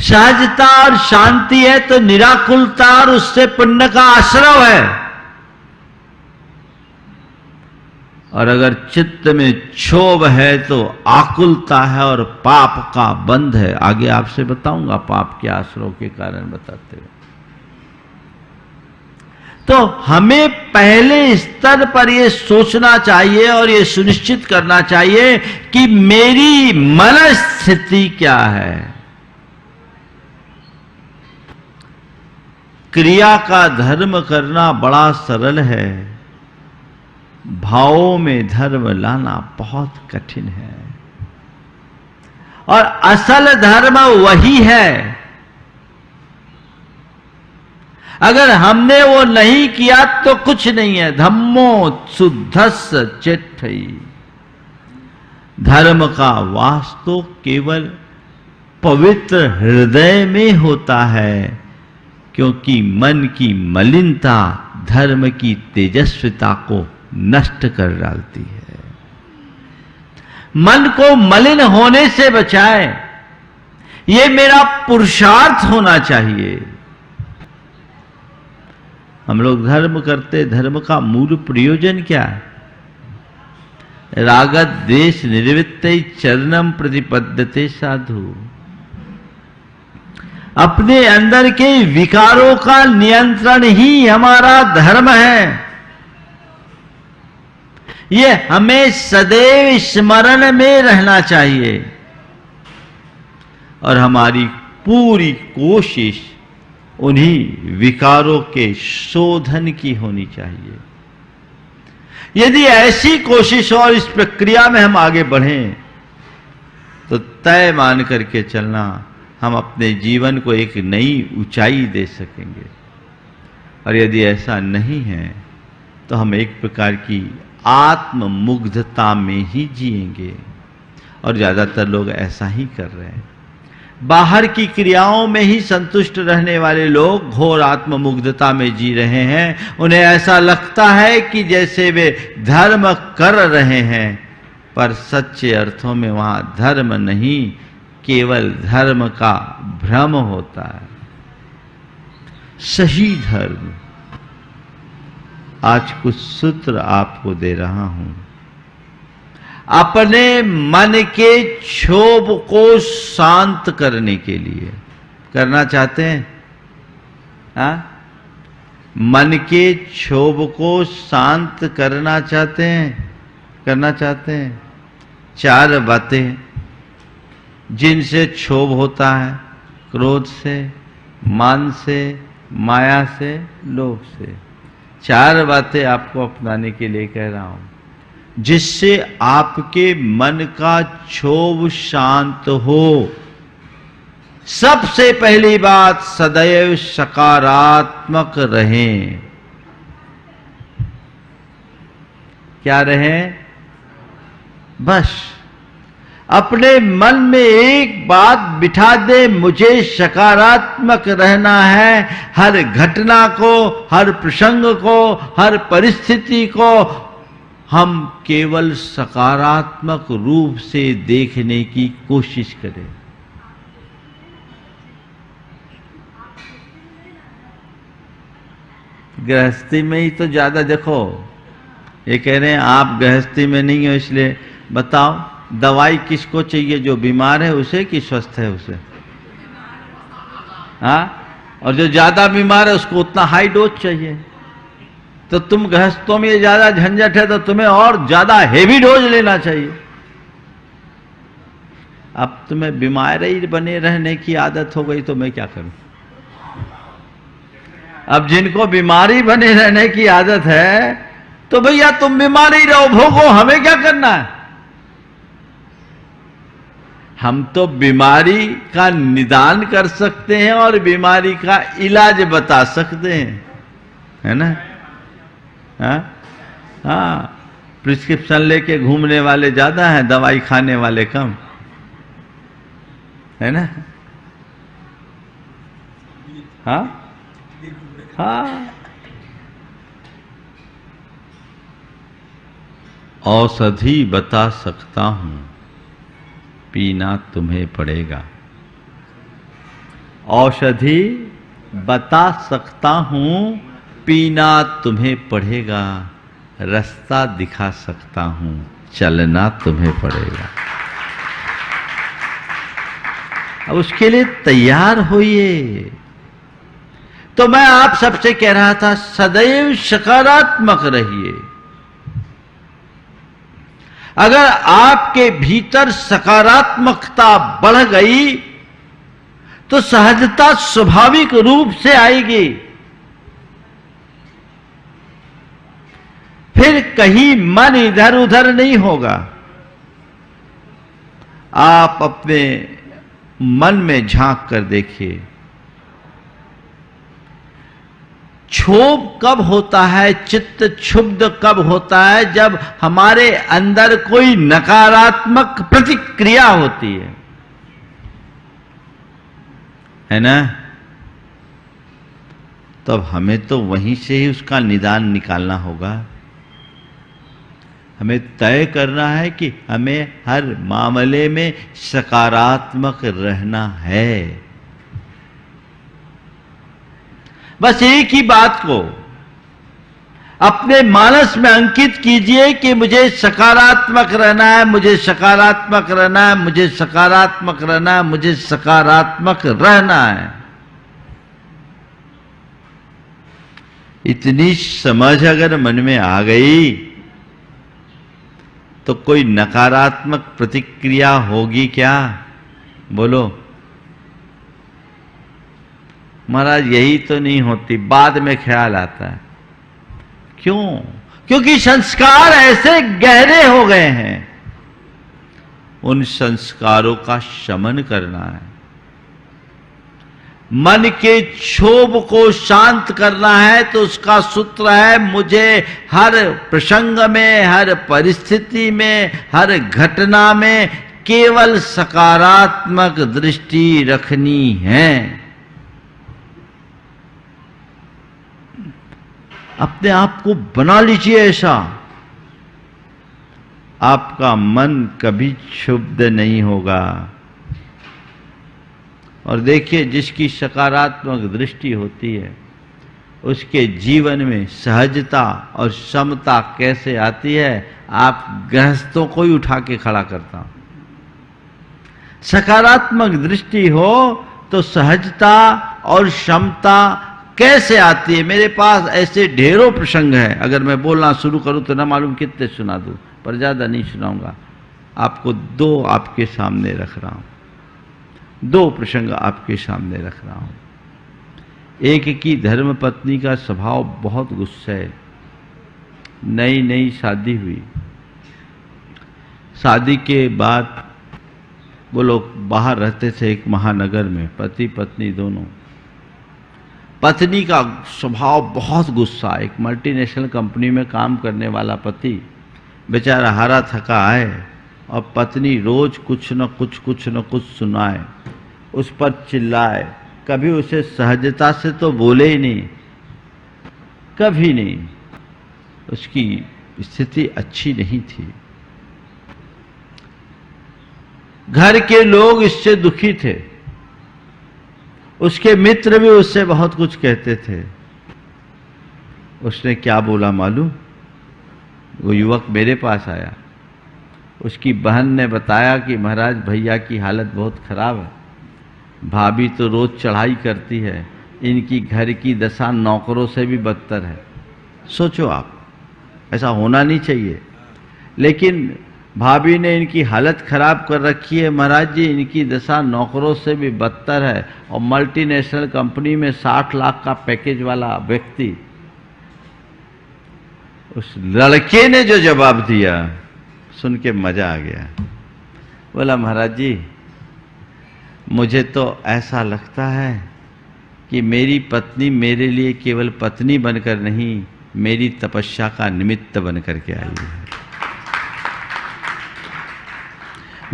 Speaker 3: सहजता और शांति है तो निराकुलता और उससे पुण्य का आश्रव है। और अगर चित्त में क्षोभ है तो आकुलता है और पाप का बंध है। आगे आपसे बताऊंगा पाप के आश्रव के कारण बताते हुए। तो हमें पहले स्तर पर यह सोचना चाहिए और यह सुनिश्चित करना चाहिए कि मेरी मन स्थिति क्या है। क्रिया का धर्म करना बड़ा सरल है, भावों में धर्म लाना बहुत कठिन है। और असल धर्म वही है। अगर हमने वो नहीं किया तो कुछ नहीं है। धम्मो शुद्धस्य चिट्ठई। धर्म का वास तो केवल पवित्र हृदय में होता है, क्योंकि मन की मलिनता धर्म की तेजस्विता को नष्ट कर डालती है। मन को मलिन होने से बचाए, ये मेरा पुरुषार्थ होना चाहिए। हम लोग धर्म करते, धर्म का मूल प्रयोजन क्या है? रागत देश निर्वृत्त चरणम प्रतिपद्यते साधु। अपने अंदर के विकारों का नियंत्रण ही हमारा धर्म है। ये हमें सदैव स्मरण में रहना चाहिए और हमारी पूरी कोशिश उन्हीं विकारों के शोधन की होनी चाहिए। यदि ऐसी कोशिश और इस प्रक्रिया में हम आगे बढ़ें तो तय मान करके चलना, हम अपने जीवन को एक नई ऊंचाई दे सकेंगे। और यदि ऐसा नहीं है तो हम एक प्रकार की आत्ममुग्धता में ही जिएंगे, और ज्यादातर लोग ऐसा ही कर रहे हैं। बाहर की क्रियाओं में ही संतुष्ट रहने वाले लोग घोर आत्ममुग्धता में जी रहे हैं। उन्हें ऐसा लगता है कि जैसे वे धर्म कर रहे हैं, पर सच्चे अर्थों में वहां धर्म नहीं, केवल धर्म का भ्रम होता है। सही धर्म, आज कुछ सूत्र आपको दे रहा हूं। अपने मन के क्षोभ को शांत करने के लिए करना चाहते हैं? मन के क्षोभ को शांत करना चाहते हैं? करना चाहते हैं? 4 बातें जिनसे क्षोभ होता है, क्रोध से, मान से, माया से, लोभ से। 4 बातें आपको अपनाने के लिए कह रहा हूं, जिससे आपके मन का क्षोभ शांत हो। सबसे पहली बात, सदैव सकारात्मक रहें। क्या रहें? बस अपने मन में एक बात बिठा दे, मुझे सकारात्मक रहना है। हर घटना को, हर प्रसंग को, हर परिस्थिति को हम केवल सकारात्मक रूप से देखने की कोशिश करें। गृहस्थी में ही तो ज्यादा देखो, ये कह रहे हैं आप गृहस्थी में नहीं हो, इसलिए बताओ दवाई किसको चाहिए? जो बीमार है उसे कि स्वस्थ है उसे? और जो ज्यादा बीमार है उसको उतना हाई डोज चाहिए। तो तुम गृहस्थों में ये ज्यादा झंझट है तो तुम्हें और ज्यादा हेवी डोज लेना चाहिए। अब तुम्हें बीमार ही बने रहने की आदत हो गई तो मैं क्या करूं? अब जिनको बीमारी बने रहने की आदत है तो भैया तुम बीमार ही रहो, भोगो, हमें क्या करना है? हम तो बीमारी का निदान कर सकते हैं और बीमारी का इलाज बता सकते हैं, है ना? हाँ, प्रिस्क्रिप्शन लेके घूमने वाले ज्यादा हैं, दवाई खाने वाले कम, है ना? हाँ हाँ, औषधि बता सकता हूं, पीना तुम्हें पड़ेगा। औषधि बता सकता हूं, पीना तुम्हें पड़ेगा। रास्ता दिखा सकता हूं, चलना तुम्हें पड़ेगा। अब उसके लिए तैयार होइए। तो मैं आप सबसे कह रहा था, सदैव सकारात्मक रहिए। अगर आपके भीतर सकारात्मकता बढ़ गई तो सहजता स्वाभाविक रूप से आएगी। फिर कहीं मन इधर उधर नहीं होगा। आप अपने मन में झांक कर देखिए, क्षोभ कब होता है, चित्त क्षुब्ध कब होता है? जब हमारे अंदर कोई नकारात्मक प्रतिक्रिया होती है ना? तब हमें तो वहीं से ही उसका निदान निकालना होगा। हमें तय करना है कि हमें हर मामले में सकारात्मक रहना है। बस एक ही बात को अपने मानस में अंकित कीजिए कि मुझे सकारात्मक रहना है, मुझे सकारात्मक रहना है, मुझे सकारात्मक रहना है, मुझे सकारात्मक रहना है। इतनी समझ अगर मन में आ गई तो कोई नकारात्मक प्रतिक्रिया होगी क्या? बोलो महाराज, यही तो नहीं होती, बाद में ख्याल आता है। क्यों? क्योंकि संस्कार ऐसे गहरे हो गए हैं। उन संस्कारों का शमन करना है, मन के क्षोभ को शांत करना है। तो उसका सूत्र है, मुझे हर प्रसंग में, हर परिस्थिति में, हर घटना में केवल सकारात्मक दृष्टि रखनी है। अपने आप को बना लीजिए ऐसा, आपका मन कभी क्षुब्ध नहीं होगा। और देखिए, जिसकी सकारात्मक दृष्टि होती है उसके जीवन में सहजता और समता कैसे आती है। आप गृहस्थों को ही उठा के खड़ा करता हूं। सकारात्मक दृष्टि हो तो सहजता और क्षमता कैसे आती है। मेरे पास ऐसे ढेरों प्रसंग हैं, अगर मैं बोलना शुरू करूं तो ना मालूम कितने सुना दूं, पर ज्यादा नहीं सुनाऊंगा। आपको दो आपके सामने रख रहा हूं, दो प्रसंग आपके सामने रख रहा हूं। एक की धर्म पत्नी का स्वभाव बहुत गुस्से, नई नई शादी हुई। शादी के बाद वो लोग बाहर रहते थे एक महानगर में, पति पत्नी दोनों। पत्नी का स्वभाव बहुत गुस्सा, एक मल्टीनेशनल कंपनी में काम करने वाला पति बेचारा हारा थका आए और पत्नी रोज कुछ न कुछ सुनाए, उस पर चिल्लाए। कभी उसे सहजता से तो बोले ही नहीं, कभी नहीं। उसकी स्थिति अच्छी नहीं थी। घर के लोग इससे दुखी थे, उसके मित्र भी उससे बहुत कुछ कहते थे। उसने क्या बोला मालूम? वो युवक मेरे पास आया, उसकी बहन ने बताया कि महाराज भैया की हालत बहुत खराब है, भाभी तो रोज चढ़ाई करती है, इनकी घर की दशा नौकरों से भी बदतर है। सोचो आप, ऐसा होना नहीं चाहिए, लेकिन भाभी ने इनकी हालत खराब कर रखी है। महाराज जी, इनकी दशा नौकरों से भी बदतर है, और मल्टीनेशनल कंपनी में 60 लाख का पैकेज वाला व्यक्ति। उस लड़के ने जो जवाब दिया सुन के मजा आ गया। बोला महाराज जी, मुझे तो ऐसा लगता है कि मेरी पत्नी मेरे लिए केवल पत्नी बनकर नहीं, मेरी तपस्या का निमित्त बनकर के आई है।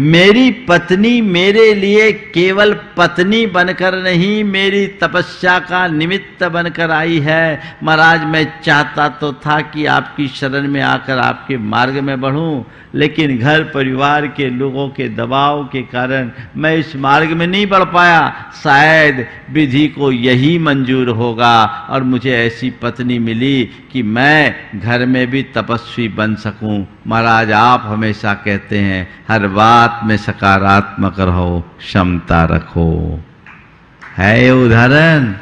Speaker 3: मेरी पत्नी मेरे लिए केवल पत्नी बनकर नहीं, मेरी तपस्या का निमित्त बनकर आई है। महाराज, मैं चाहता तो था कि आपकी शरण में आकर आपके मार्ग में बढ़ूं, लेकिन घर परिवार के लोगों के दबाव के कारण मैं इस मार्ग में नहीं बढ़ पाया। शायद विधि को यही मंजूर होगा और मुझे ऐसी पत्नी मिली कि मैं घर में भी तपस्वी बन सकूं। महाराज, आप हमेशा कहते हैं हर बात में सकारात्मक रहो, क्षमता रखो। है ये उदाहरण?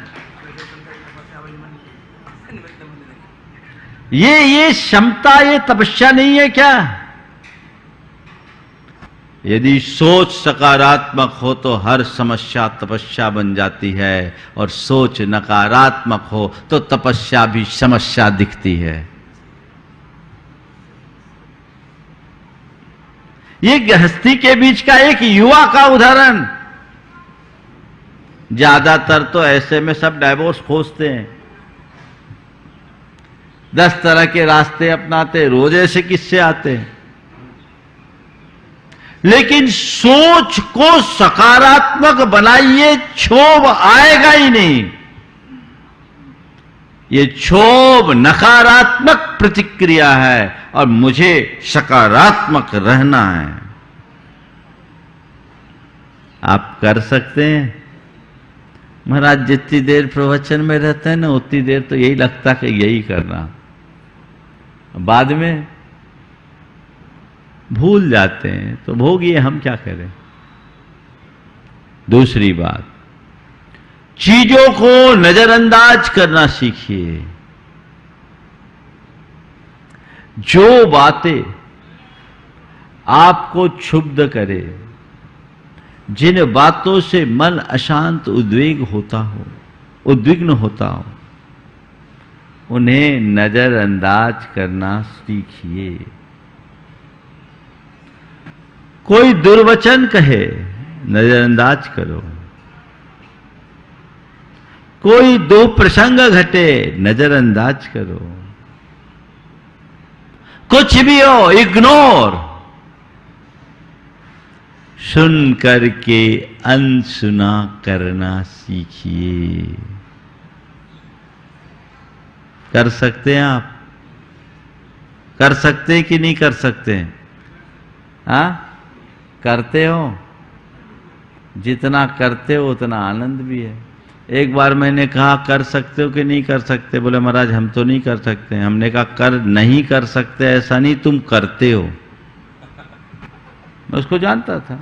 Speaker 3: ये क्षमता, ये तपस्या नहीं है क्या? यदि सोच सकारात्मक हो तो हर समस्या तपस्या बन जाती है, और सोच नकारात्मक हो तो तपस्या भी समस्या दिखती है। ये गृहस्थी के बीच का एक युवा का उदाहरण। ज्यादातर तो ऐसे में सब डाइवोर्स खोजते हैं, 10 तरह के रास्ते अपनाते, रोज ऐसे किस्से आते हैं। लेकिन सोच को सकारात्मक बनाइए, क्षोभ आएगा ही नहीं। ये क्षोभ नकारात्मक प्रतिक्रिया है और मुझे सकारात्मक रहना है। आप कर सकते हैं। महाराज जितनी देर प्रवचन में रहते हैं ना, उतनी देर तो यही लगता कि यही करना, बाद में भूल जाते हैं। तो भोगिए, हम क्या करें। दूसरी बात, चीजों को नजरअंदाज करना सीखिए। जो बातें आपको क्षुब्ध करे, जिन बातों से मन अशांत उद्विग्न होता हो, उन्हें नजरअंदाज करना सीखिए। कोई दुर्वचन कहे, नजरअंदाज करो। कोई दो प्रसंग घटे, नजरअंदाज करो। कुछ भी हो, इग्नोर। सुन करके अनसुना करना सीखिए। कर सकते हैं आप? कर सकते हैं कि नहीं कर सकते हैं? हाँ, करते हो। जितना करते हो उतना आनंद भी है। एक बार मैंने कहा कर सकते हो कि नहीं कर सकते? बोले महाराज हम तो नहीं कर सकते। हमने कहा कर नहीं कर सकते ऐसा नहीं, तुम करते हो। मैं उसको जानता था।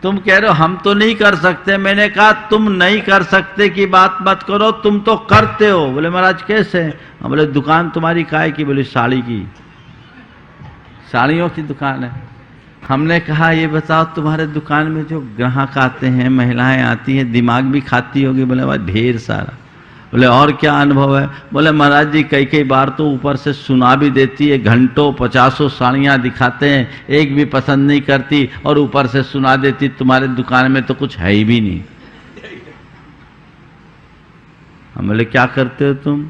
Speaker 3: तुम कह रहे हो हम तो नहीं कर सकते। मैंने कहा तुम नहीं कर सकते की बात मत करो, तुम तो करते हो। बोले महाराज कैसे? हम बोले दुकान तुम्हारी काय की? बोले साड़ी की। साड़ियों की दुकान है। हमने कहा ये बताओ तुम्हारे दुकान में जो ग्राहक आते हैं, महिलाएं आती हैं, दिमाग भी खाती होगी? बोले भाई ढेर सारा। बोले और क्या अनुभव है? बोले महाराज जी कई कई बार तो ऊपर से सुना भी देती है, घंटों 50 साड़ियां दिखाते हैं, एक भी पसंद नहीं करती, और ऊपर से सुना देती तुम्हारे दुकान में तो कुछ है ही भी नहीं। हम बोले क्या करते हो तुम?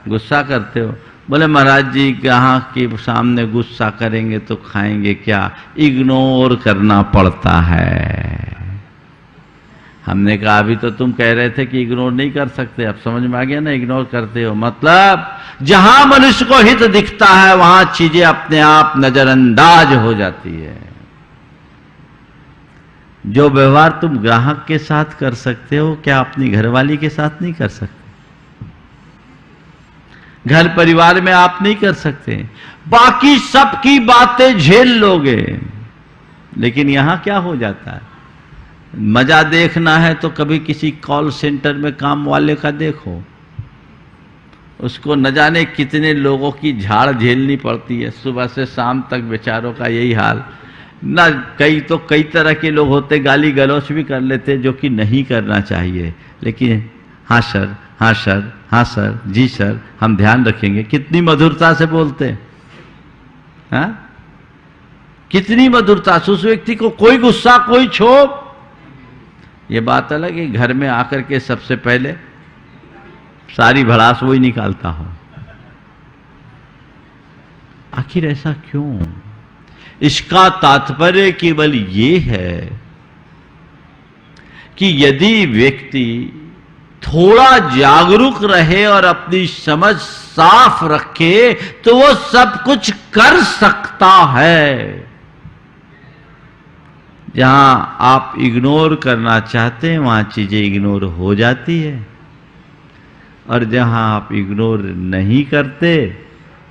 Speaker 3: गुस्सा करते हो? बोले महाराज जी ग्राहक के सामने गुस्सा करेंगे तो खाएंगे क्या? इग्नोर करना पड़ता है। हमने कहा अभी तो तुम कह रहे थे कि इग्नोर नहीं कर सकते, अब समझ में आ गया ना इग्नोर करते हो। मतलब जहां मनुष्य को हित दिखता है वहां चीजें अपने आप नजरअंदाज हो जाती है। जो व्यवहार तुम ग्राहक के साथ कर सकते हो, क्या अपनी घरवाली के साथ नहीं कर सकते? घर परिवार में आप नहीं कर सकते। बाकी सबकी बातें झेल लोगे। लेकिन यहां क्या हो जाता है? मजा देखना है तो कभी किसी कॉल सेंटर में काम वाले का देखो, उसको न जाने कितने लोगों की झाड़ झेलनी पड़ती है, सुबह से शाम तक बेचारों का यही हाल। ना कई तरह के लोग होते, गाली गलौच भी कर लेते जो कि नहीं करना चाहिए, लेकिन हाँ सर, हाँ सर, हाँ सर, जी सर, हम ध्यान रखेंगे। कितनी मधुरता से बोलते हैं, हाँ? कितनी मधुरता से। उस व्यक्ति को कोई गुस्सा, कोई क्षोभ। ये बात अलग है घर में आकर के सबसे पहले सारी भड़ास वही निकालता हो। आखिर ऐसा क्यों? इसका तात्पर्य केवल ये है कि यदि व्यक्ति थोड़ा जागरूक रहे और अपनी समझ साफ रखे तो वो सब कुछ कर सकता है। जहां आप इग्नोर करना चाहते हैं वहां चीजें इग्नोर हो जाती है, और जहां आप इग्नोर नहीं करते,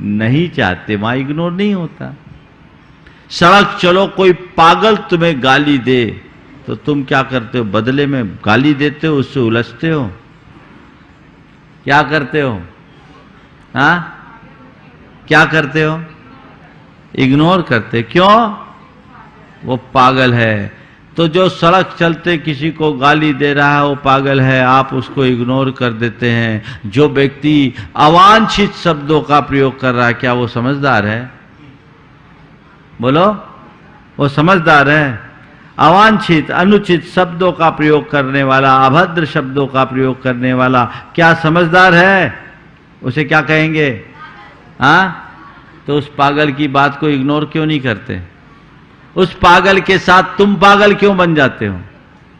Speaker 3: नहीं चाहते, वहां इग्नोर नहीं होता। सड़क चलो, कोई पागल तुम्हें गाली दे तो तुम क्या करते हो? बदले में गाली देते हो, उससे उलझते हो, क्या करते हो? हाँ, क्या करते हो? इग्नोर करते। क्यों? वो पागल है। तो जो सड़क चलते किसी को गाली दे रहा है वो पागल है, आप उसको इग्नोर कर देते हैं। जो व्यक्ति अवांछित शब्दों का प्रयोग कर रहा है, क्या वो समझदार है? बोलो, वो समझदार है। अवांछित अनुचित शब्दों का प्रयोग करने वाला, अभद्र शब्दों का प्रयोग करने वाला क्या समझदार है? उसे क्या कहेंगे? हाँ, तो उस पागल की बात को इग्नोर क्यों नहीं करते? उस पागल के साथ तुम पागल क्यों बन जाते हो?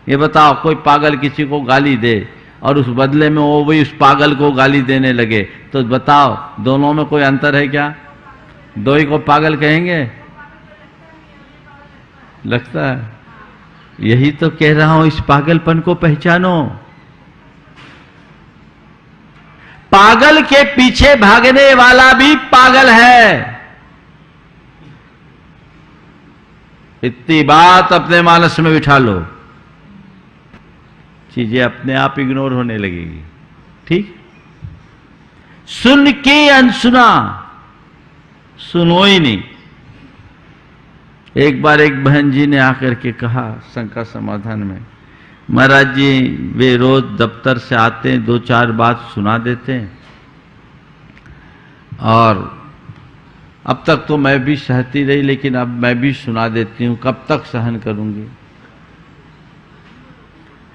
Speaker 3: ये बताओ। कोई पागल किसी को गाली दे और उस बदले में वो भी उस पागल को गाली देने लगे, तो बताओ दोनों में कोई अंतर है क्या? दो ही को पागल कहेंगे? लगता है। यही तो कह रहा हूं, इस पागलपन को पहचानो। पागल के पीछे भागने वाला भी पागल है। इतनी बात अपने मानस में बिठा लो, चीजें अपने आप इग्नोर होने लगेगी। ठीक? सुन के अनसुना, सुनो ही नहीं। एक बार एक बहन जी ने आकर के कहा शंका समाधान में, महाराज जी वे रोज दफ्तर से आते हैं, 2-4 बात सुना देते हैं और अब तक तो मैं भी सहती रही, लेकिन अब मैं भी सुना देती हूं, कब तक सहन करूंगी?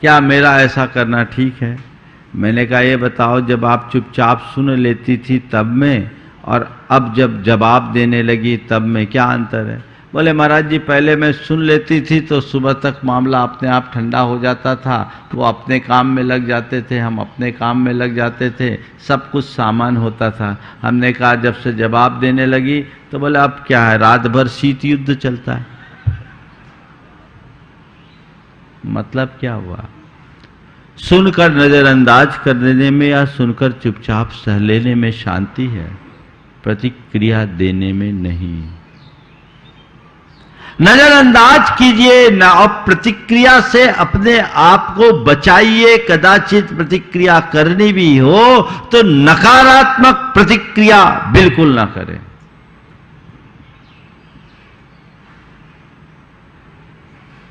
Speaker 3: क्या मेरा ऐसा करना ठीक है? मैंने कहा ये बताओ, जब आप चुपचाप सुन लेती थी तब में और अब जब जवाब देने लगी तब में क्या अंतर है? बोले महाराज जी पहले मैं सुन लेती थी तो सुबह तक मामला अपने आप ठंडा हो जाता था, वो अपने काम में लग जाते थे, हम अपने काम में लग जाते थे, सब कुछ सामान होता था। हमने कहा जब से जवाब देने लगी तो बोले अब क्या है, रात भर शीत युद्ध चलता है। मतलब क्या हुआ? सुनकर नजरअंदाज कर देने में या सुनकर चुपचाप सह लेने में शांति है, प्रतिक्रिया देने में नहीं। नजरअंदाज कीजिए ना और प्रतिक्रिया से अपने आप को बचाइए। कदाचित प्रतिक्रिया करनी भी हो तो नकारात्मक प्रतिक्रिया बिल्कुल ना करें।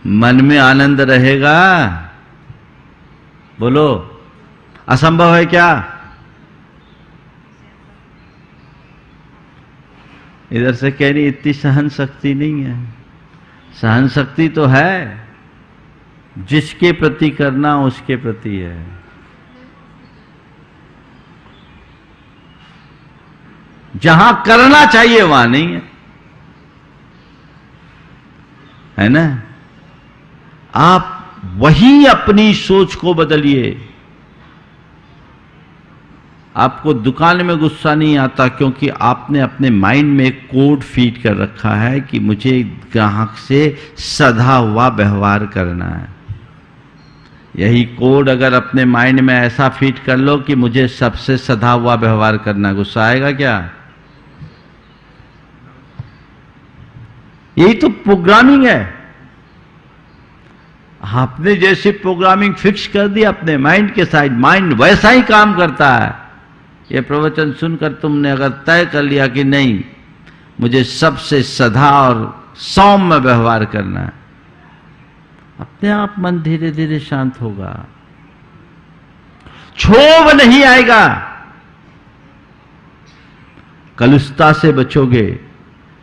Speaker 3: मन में आनंद रहेगा? बोलो, असंभव है क्या? इधर से कह रही इतनी सहन शक्ति नहीं है। सहन शक्ति तो है, जिसके प्रति करना उसके प्रति है। जहां करना चाहिए वहां नहीं है, है ना? आप वही अपनी सोच को बदलिए। आपको दुकान में गुस्सा नहीं आता क्योंकि आपने अपने माइंड में एक कोड फीड कर रखा है कि मुझे ग्राहक से सधा हुआ व्यवहार करना है। यही कोड अगर अपने माइंड में ऐसा फीड कर लो कि मुझे सबसे सधा हुआ व्यवहार करना, गुस्सा आएगा क्या? यही तो प्रोग्रामिंग है। आपने जैसी प्रोग्रामिंग फिक्स कर दी अपने माइंड के साथ, माइंड वैसा ही काम करता है। ये प्रवचन सुनकर तुमने अगर तय कर लिया कि नहीं, मुझे सबसे सधा और सौम्य व्यवहार करना है, अपने आप मन धीरे धीरे शांत होगा, क्षोभ नहीं आएगा, कलुषता से बचोगे,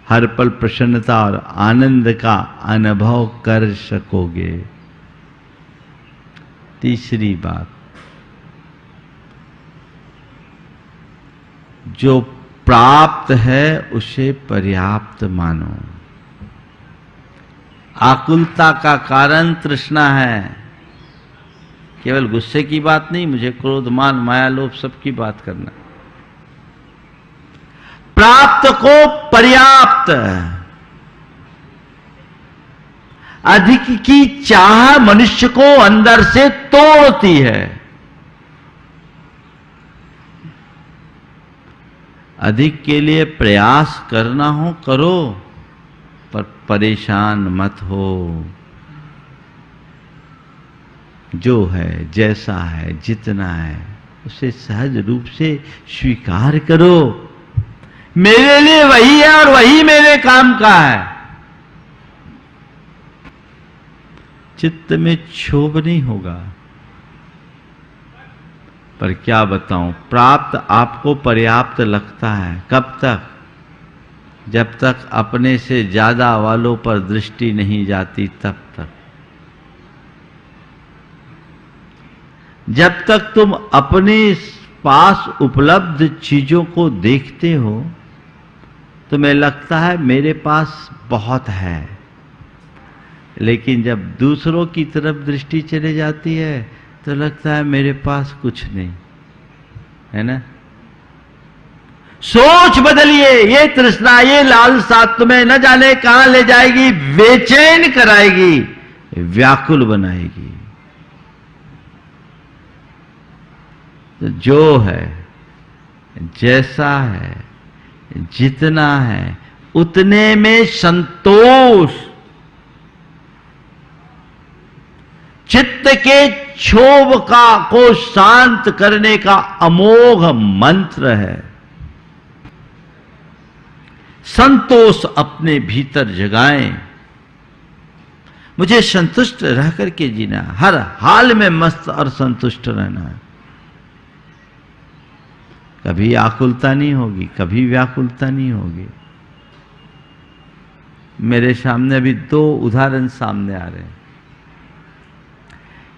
Speaker 3: हर पल प्रसन्नता और आनंद का अनुभव कर सकोगे। तीसरी बात, जो प्राप्त है उसे पर्याप्त मानो। आकुलता का कारण तृष्णा है। केवल गुस्से की बात नहीं, मुझे क्रोध मान माया लोभ सबकी बात करना। प्राप्त को पर्याप्त, अधिक की चाह मनुष्य को अंदर से तोड़ती है। अधिक के लिए प्रयास करना हो करो, पर परेशान मत हो। जो है, जैसा है, जितना है, उसे सहज रूप से स्वीकार करो। मेरे लिए वही है और वही मेरे काम का है। चित्त में क्षोभ नहीं होगा। पर क्या बताऊं, प्राप्त आपको पर्याप्त लगता है। कब तक? जब तक अपने से ज्यादा वालों पर दृष्टि नहीं जाती तब तक। जब तक तुम अपने पास उपलब्ध चीजों को देखते हो तुम्हें लगता है मेरे पास बहुत है, लेकिन जब दूसरों की तरफ दृष्टि चले जाती है तो लगता है मेरे पास कुछ नहीं है ना। सोच बदलिए, ये तृष्णा, ये लालसा तुम्हें न जाने कहां ले जाएगी, बेचैन कराएगी, व्याकुल बनाएगी। तो जो है, जैसा है, जितना है उतने में संतोष, चित्त के क्षोभ को शांत करने का अमोघ मंत्र है। संतोष अपने भीतर जगाएं। मुझे संतुष्ट रह करके जीना, हर हाल में मस्त और संतुष्ट रहना है। कभी आकुलता नहीं होगी, कभी व्याकुलता नहीं होगी। मेरे सामने अभी 2 उदाहरण सामने आ रहे हैं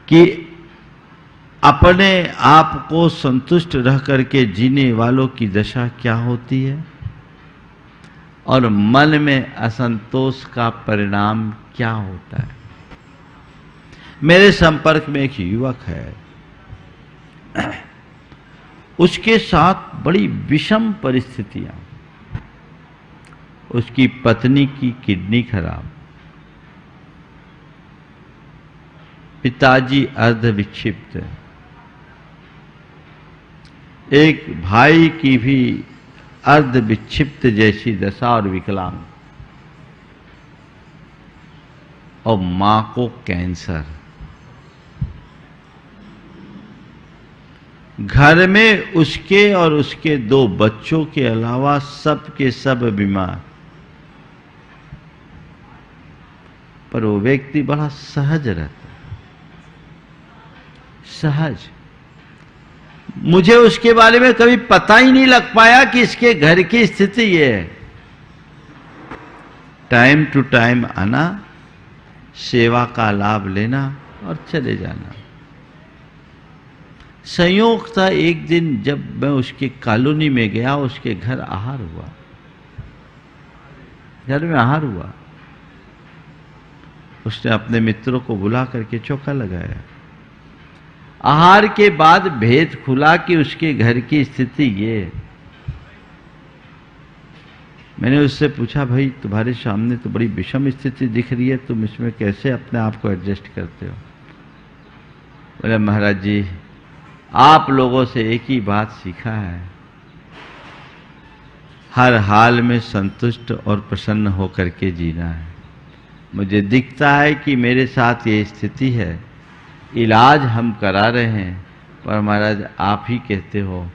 Speaker 3: कि अपने आप को संतुष्ट रह करके जीने वालों की दशा क्या होती है और मन में असंतोष का परिणाम क्या होता है। मेरे संपर्क में एक युवक है, उसके साथ बड़ी विषम परिस्थितियां। उसकी पत्नी की किडनी खराब, पिताजी अर्ध विक्षिप्त, एक भाई की भी अर्ध विक्षिप्त जैसी दशा और विकलांग, और मां को कैंसर। घर में उसके और उसके 2 बच्चों के अलावा सब के सब बीमार, पर वो व्यक्ति बड़ा सहज रहता, सहज। मुझे उसके बारे में कभी पता ही नहीं लग पाया कि इसके घर की स्थिति ये है। टाइम टू टाइम आना, सेवा का लाभ लेना और चले जाना। संयोग था, एक दिन जब मैं उसके कॉलोनी में गया, उसके घर आहार हुआ, घर में आहार हुआ। उसने अपने मित्रों को बुला करके चौका लगाया। आहार के बाद भेद खुला कि उसके घर की स्थिति ये। मैंने उससे पूछा, भाई तुम्हारे सामने तो बड़ी विषम स्थिति दिख रही है, तुम इसमें कैसे अपने आप को एडजस्ट करते हो? बोले, महाराज जी आप लोगों से एक ही बात सीखा है, हर हाल में संतुष्ट और प्रसन्न होकर के जीना है। मुझे दिखता है कि मेरे साथ ये स्थिति है, इलाज हम करा रहे हैं, पर महाराज आप ही कहते हो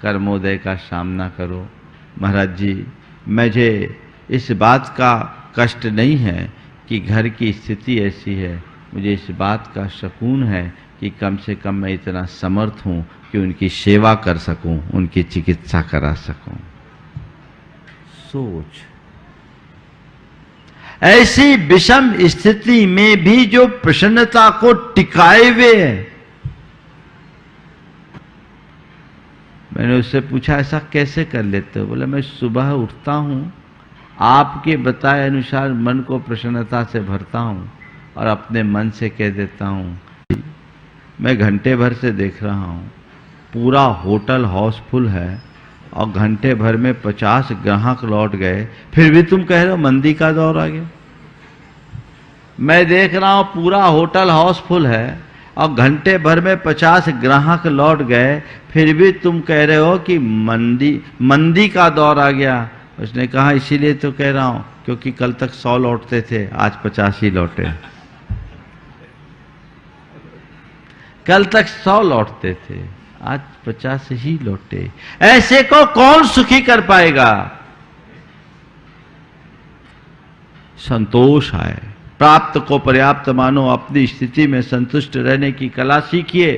Speaker 3: कर्मोदय का सामना करो। महाराज जी मुझे इस बात का कष्ट नहीं है कि घर की स्थिति ऐसी है, मुझे इस बात का सुकून है कि कम से कम मैं इतना समर्थ हूं कि उनकी सेवा कर सकूं, उनकी चिकित्सा करा सकूं। सोच, ऐसी विषम स्थिति में भी जो प्रसन्नता को टिकाए हुए है। मैंने उससे पूछा, ऐसा कैसे कर लेते हो? बोले, मैं सुबह उठता हूं, आपके बताए अनुसार मन को प्रसन्नता से भरता हूं और अपने मन से कह देता हूं। मैं घंटे भर से देख रहा हूं, पूरा होटल हाउसफुल है और घंटे भर में 50 ग्राहक लौट गए, फिर भी तुम कह रहे हो मंदी का दौर आ गया। मैं देख रहा हूं पूरा होटल हाउसफुल है और घंटे भर में 50 ग्राहक लौट गए, फिर भी तुम कह रहे हो कि मंदी का दौर आ गया। उसने कहा, इसीलिए तो कह रहा हूं क्योंकि कल तक 100 लौटते थे, आज 50 ही लौटे। कल तक 100 लौटते थे, आज 50 ही लौटे। ऐसे को कौन सुखी कर पाएगा? संतोष आए, प्राप्त को पर्याप्त मानो, अपनी स्थिति में संतुष्ट रहने की कला सीखिए।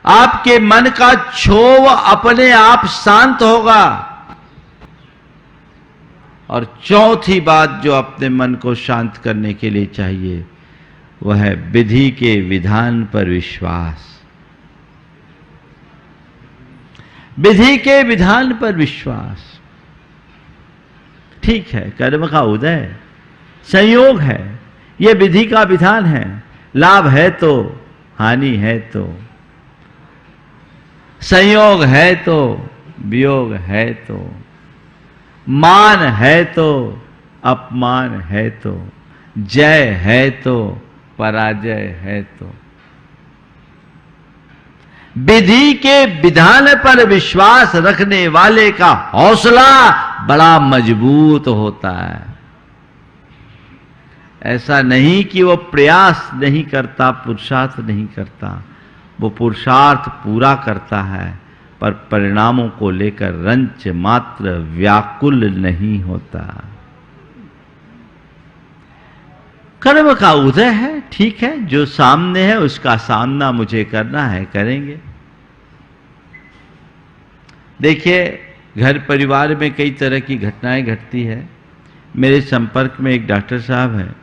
Speaker 3: आपके मन का क्षोभ अपने आप शांत होगा। और चौथी बात जो अपने मन को शांत करने के लिए चाहिए वह है विधि के विधान पर विश्वास। विधि के विधान पर विश्वास। ठीक है, कर्म का उदय संयोग है, यह विधि का विधान है। लाभ है तो, हानि है तो, संयोग है तो, वियोग है तो, मान है तो, अपमान है तो, जय है तो, पराजय है तो। विधि के विधान पर विश्वास रखने वाले का हौसला बड़ा मजबूत होता है। ऐसा नहीं कि वो प्रयास नहीं करता, पुरुषार्थ नहीं करता, वो पुरुषार्थ पूरा करता है, पर परिणामों को लेकर रंच मात्र व्याकुल नहीं होता। कर्म का उदय है, ठीक है, जो सामने है उसका सामना मुझे करना है, करेंगे। देखिए, घर परिवार में कई तरह की घटनाएं घटती है। मेरे संपर्क में एक डॉक्टर साहब हैं,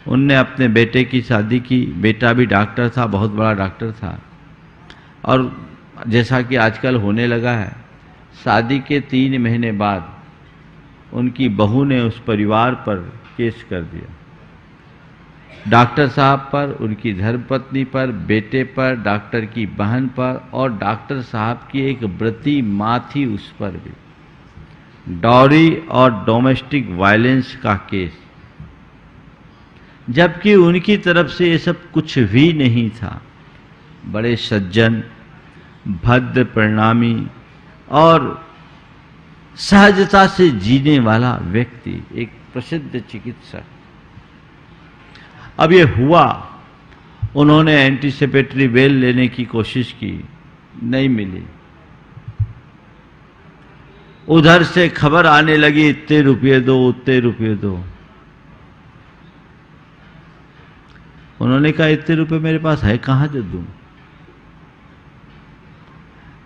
Speaker 3: उनने अपने बेटे की शादी की। बेटा भी डॉक्टर था, बहुत बड़ा डॉक्टर था, और जैसा कि आजकल होने लगा है, शादी के 3 महीने बाद उनकी बहू ने उस परिवार पर केस कर दिया। डॉक्टर साहब पर, उनकी धर्मपत्नी पर, बेटे पर, डॉक्टर की बहन पर, और डॉक्टर साहब की एक व्रती मां थी उस पर भी डॉरी और डोमेस्टिक वायलेंस का केस, जबकि उनकी तरफ से ये सब कुछ भी नहीं था। बड़े सज्जन, भद्र परिणामी और सहजता से जीने वाला व्यक्ति, एक प्रसिद्ध चिकित्सक। अब ये हुआ, उन्होंने एंटीसिपेटरी बेल लेने की कोशिश की, नहीं मिली। उधर से खबर आने लगी, इतने रुपये दो, उतने रुपये दो। उन्होंने कहा, इतने रुपये मेरे पास है कहां जो दूं।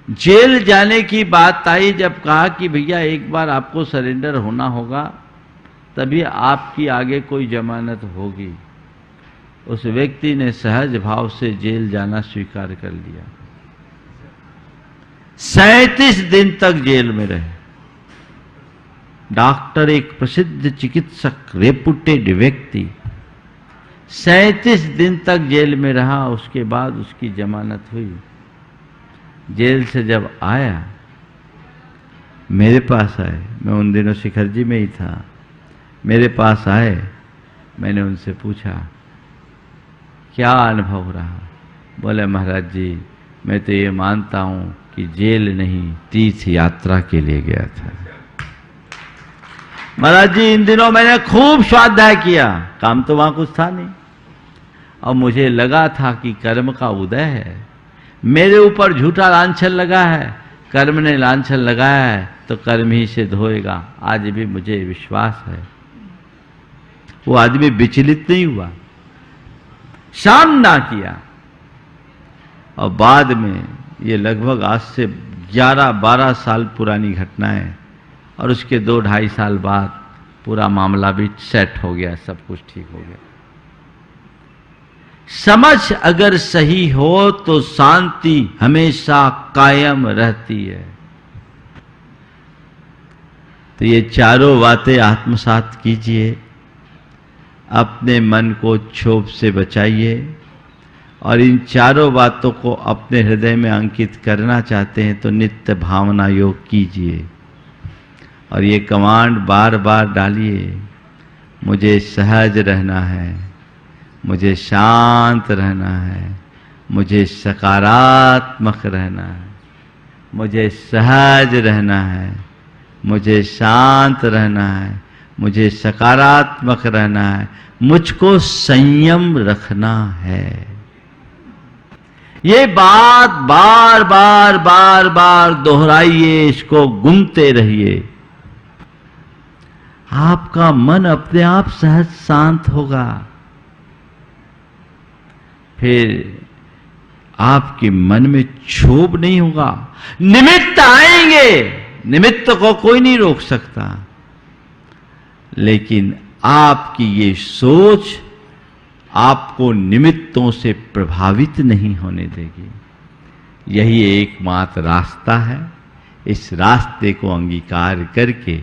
Speaker 3: जेल जाने की बात आई, जब कहा कि भैया एक बार आपको सरेंडर होना होगा, तभी आपकी आगे कोई जमानत होगी। उस व्यक्ति ने सहज भाव से जेल जाना स्वीकार कर लिया। 37 दिन तक जेल में रहे। डॉक्टर, एक प्रसिद्ध चिकित्सक, रेपुटेड व्यक्ति, 37 दिन तक जेल में रहा। उसके बाद उसकी जमानत हुई। जेल से जब आया, मेरे पास आए, मैं उन दिनों शिखरजी में ही था, मेरे पास आए, मैंने उनसे पूछा क्या अनुभव रहा। बोले, महाराज जी, मैं तो ये मानता हूं कि जेल नहीं, तीर्थ यात्रा के लिए गया था। महाराज जी, इन दिनों मैंने खूब स्वाध्याय किया, काम तो वहां कुछ था नहीं, और मुझे लगा था कि कर्म का उदय है। मेरे ऊपर झूठा लांछन लगा है, कर्म ने लांछन लगाया है, तो कर्म ही से धोएगा। आज भी मुझे विश्वास है। वो आदमी विचलित नहीं हुआ, सामना किया। और बाद में, ये लगभग आज से 11-12 साल पुरानी घटना है, और उसके 2-2.5 साल बाद पूरा मामला भी सेट हो गया, सब कुछ ठीक हो गया। समझ अगर सही हो तो शांति हमेशा कायम रहती है। तो ये चारों बातें आत्मसात कीजिए, अपने मन को क्षोभ से बचाइए, और इन चारों बातों को अपने हृदय में अंकित करना चाहते हैं तो नित्य भावना योग कीजिए, और ये कमांड बार बार डालिए, मुझे सहज रहना है, मुझे शांत रहना है, मुझे सकारात्मक रहना है, मुझे सहज रहना है, मुझे शांत रहना है, मुझे सकारात्मक रहना है, मुझको संयम रखना है। ये बात बार बार बार बार दोहराइए, इसको गुनते रहिए। आपका मन अपने आप सहज शांत होगा। फिर आपके मन में क्षोभ नहीं होगा। निमित्त आएंगे, निमित्त को कोई नहीं रोक सकता।
Speaker 5: लेकिन आपकी ये सोच आपको निमित्तों से प्रभावित नहीं होने देगी। यही एकमात्र रास्ता है। इस रास्ते को अंगीकार करके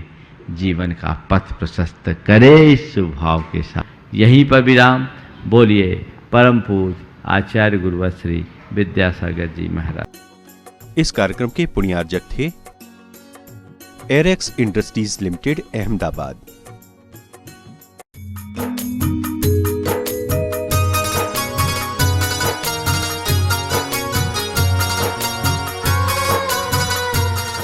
Speaker 5: जीवन का पथ प्रशस्त करे इस स्वभाव के साथ। यहीं पर विराम। बोलिए परम पूज्य आचार्य गुरुवर श्री विद्यासागर जी महाराज।
Speaker 1: इस कार्यक्रम के पुण्यार्जक थे एरेक्स इंडस्ट्रीज लिमिटेड, अहमदाबाद।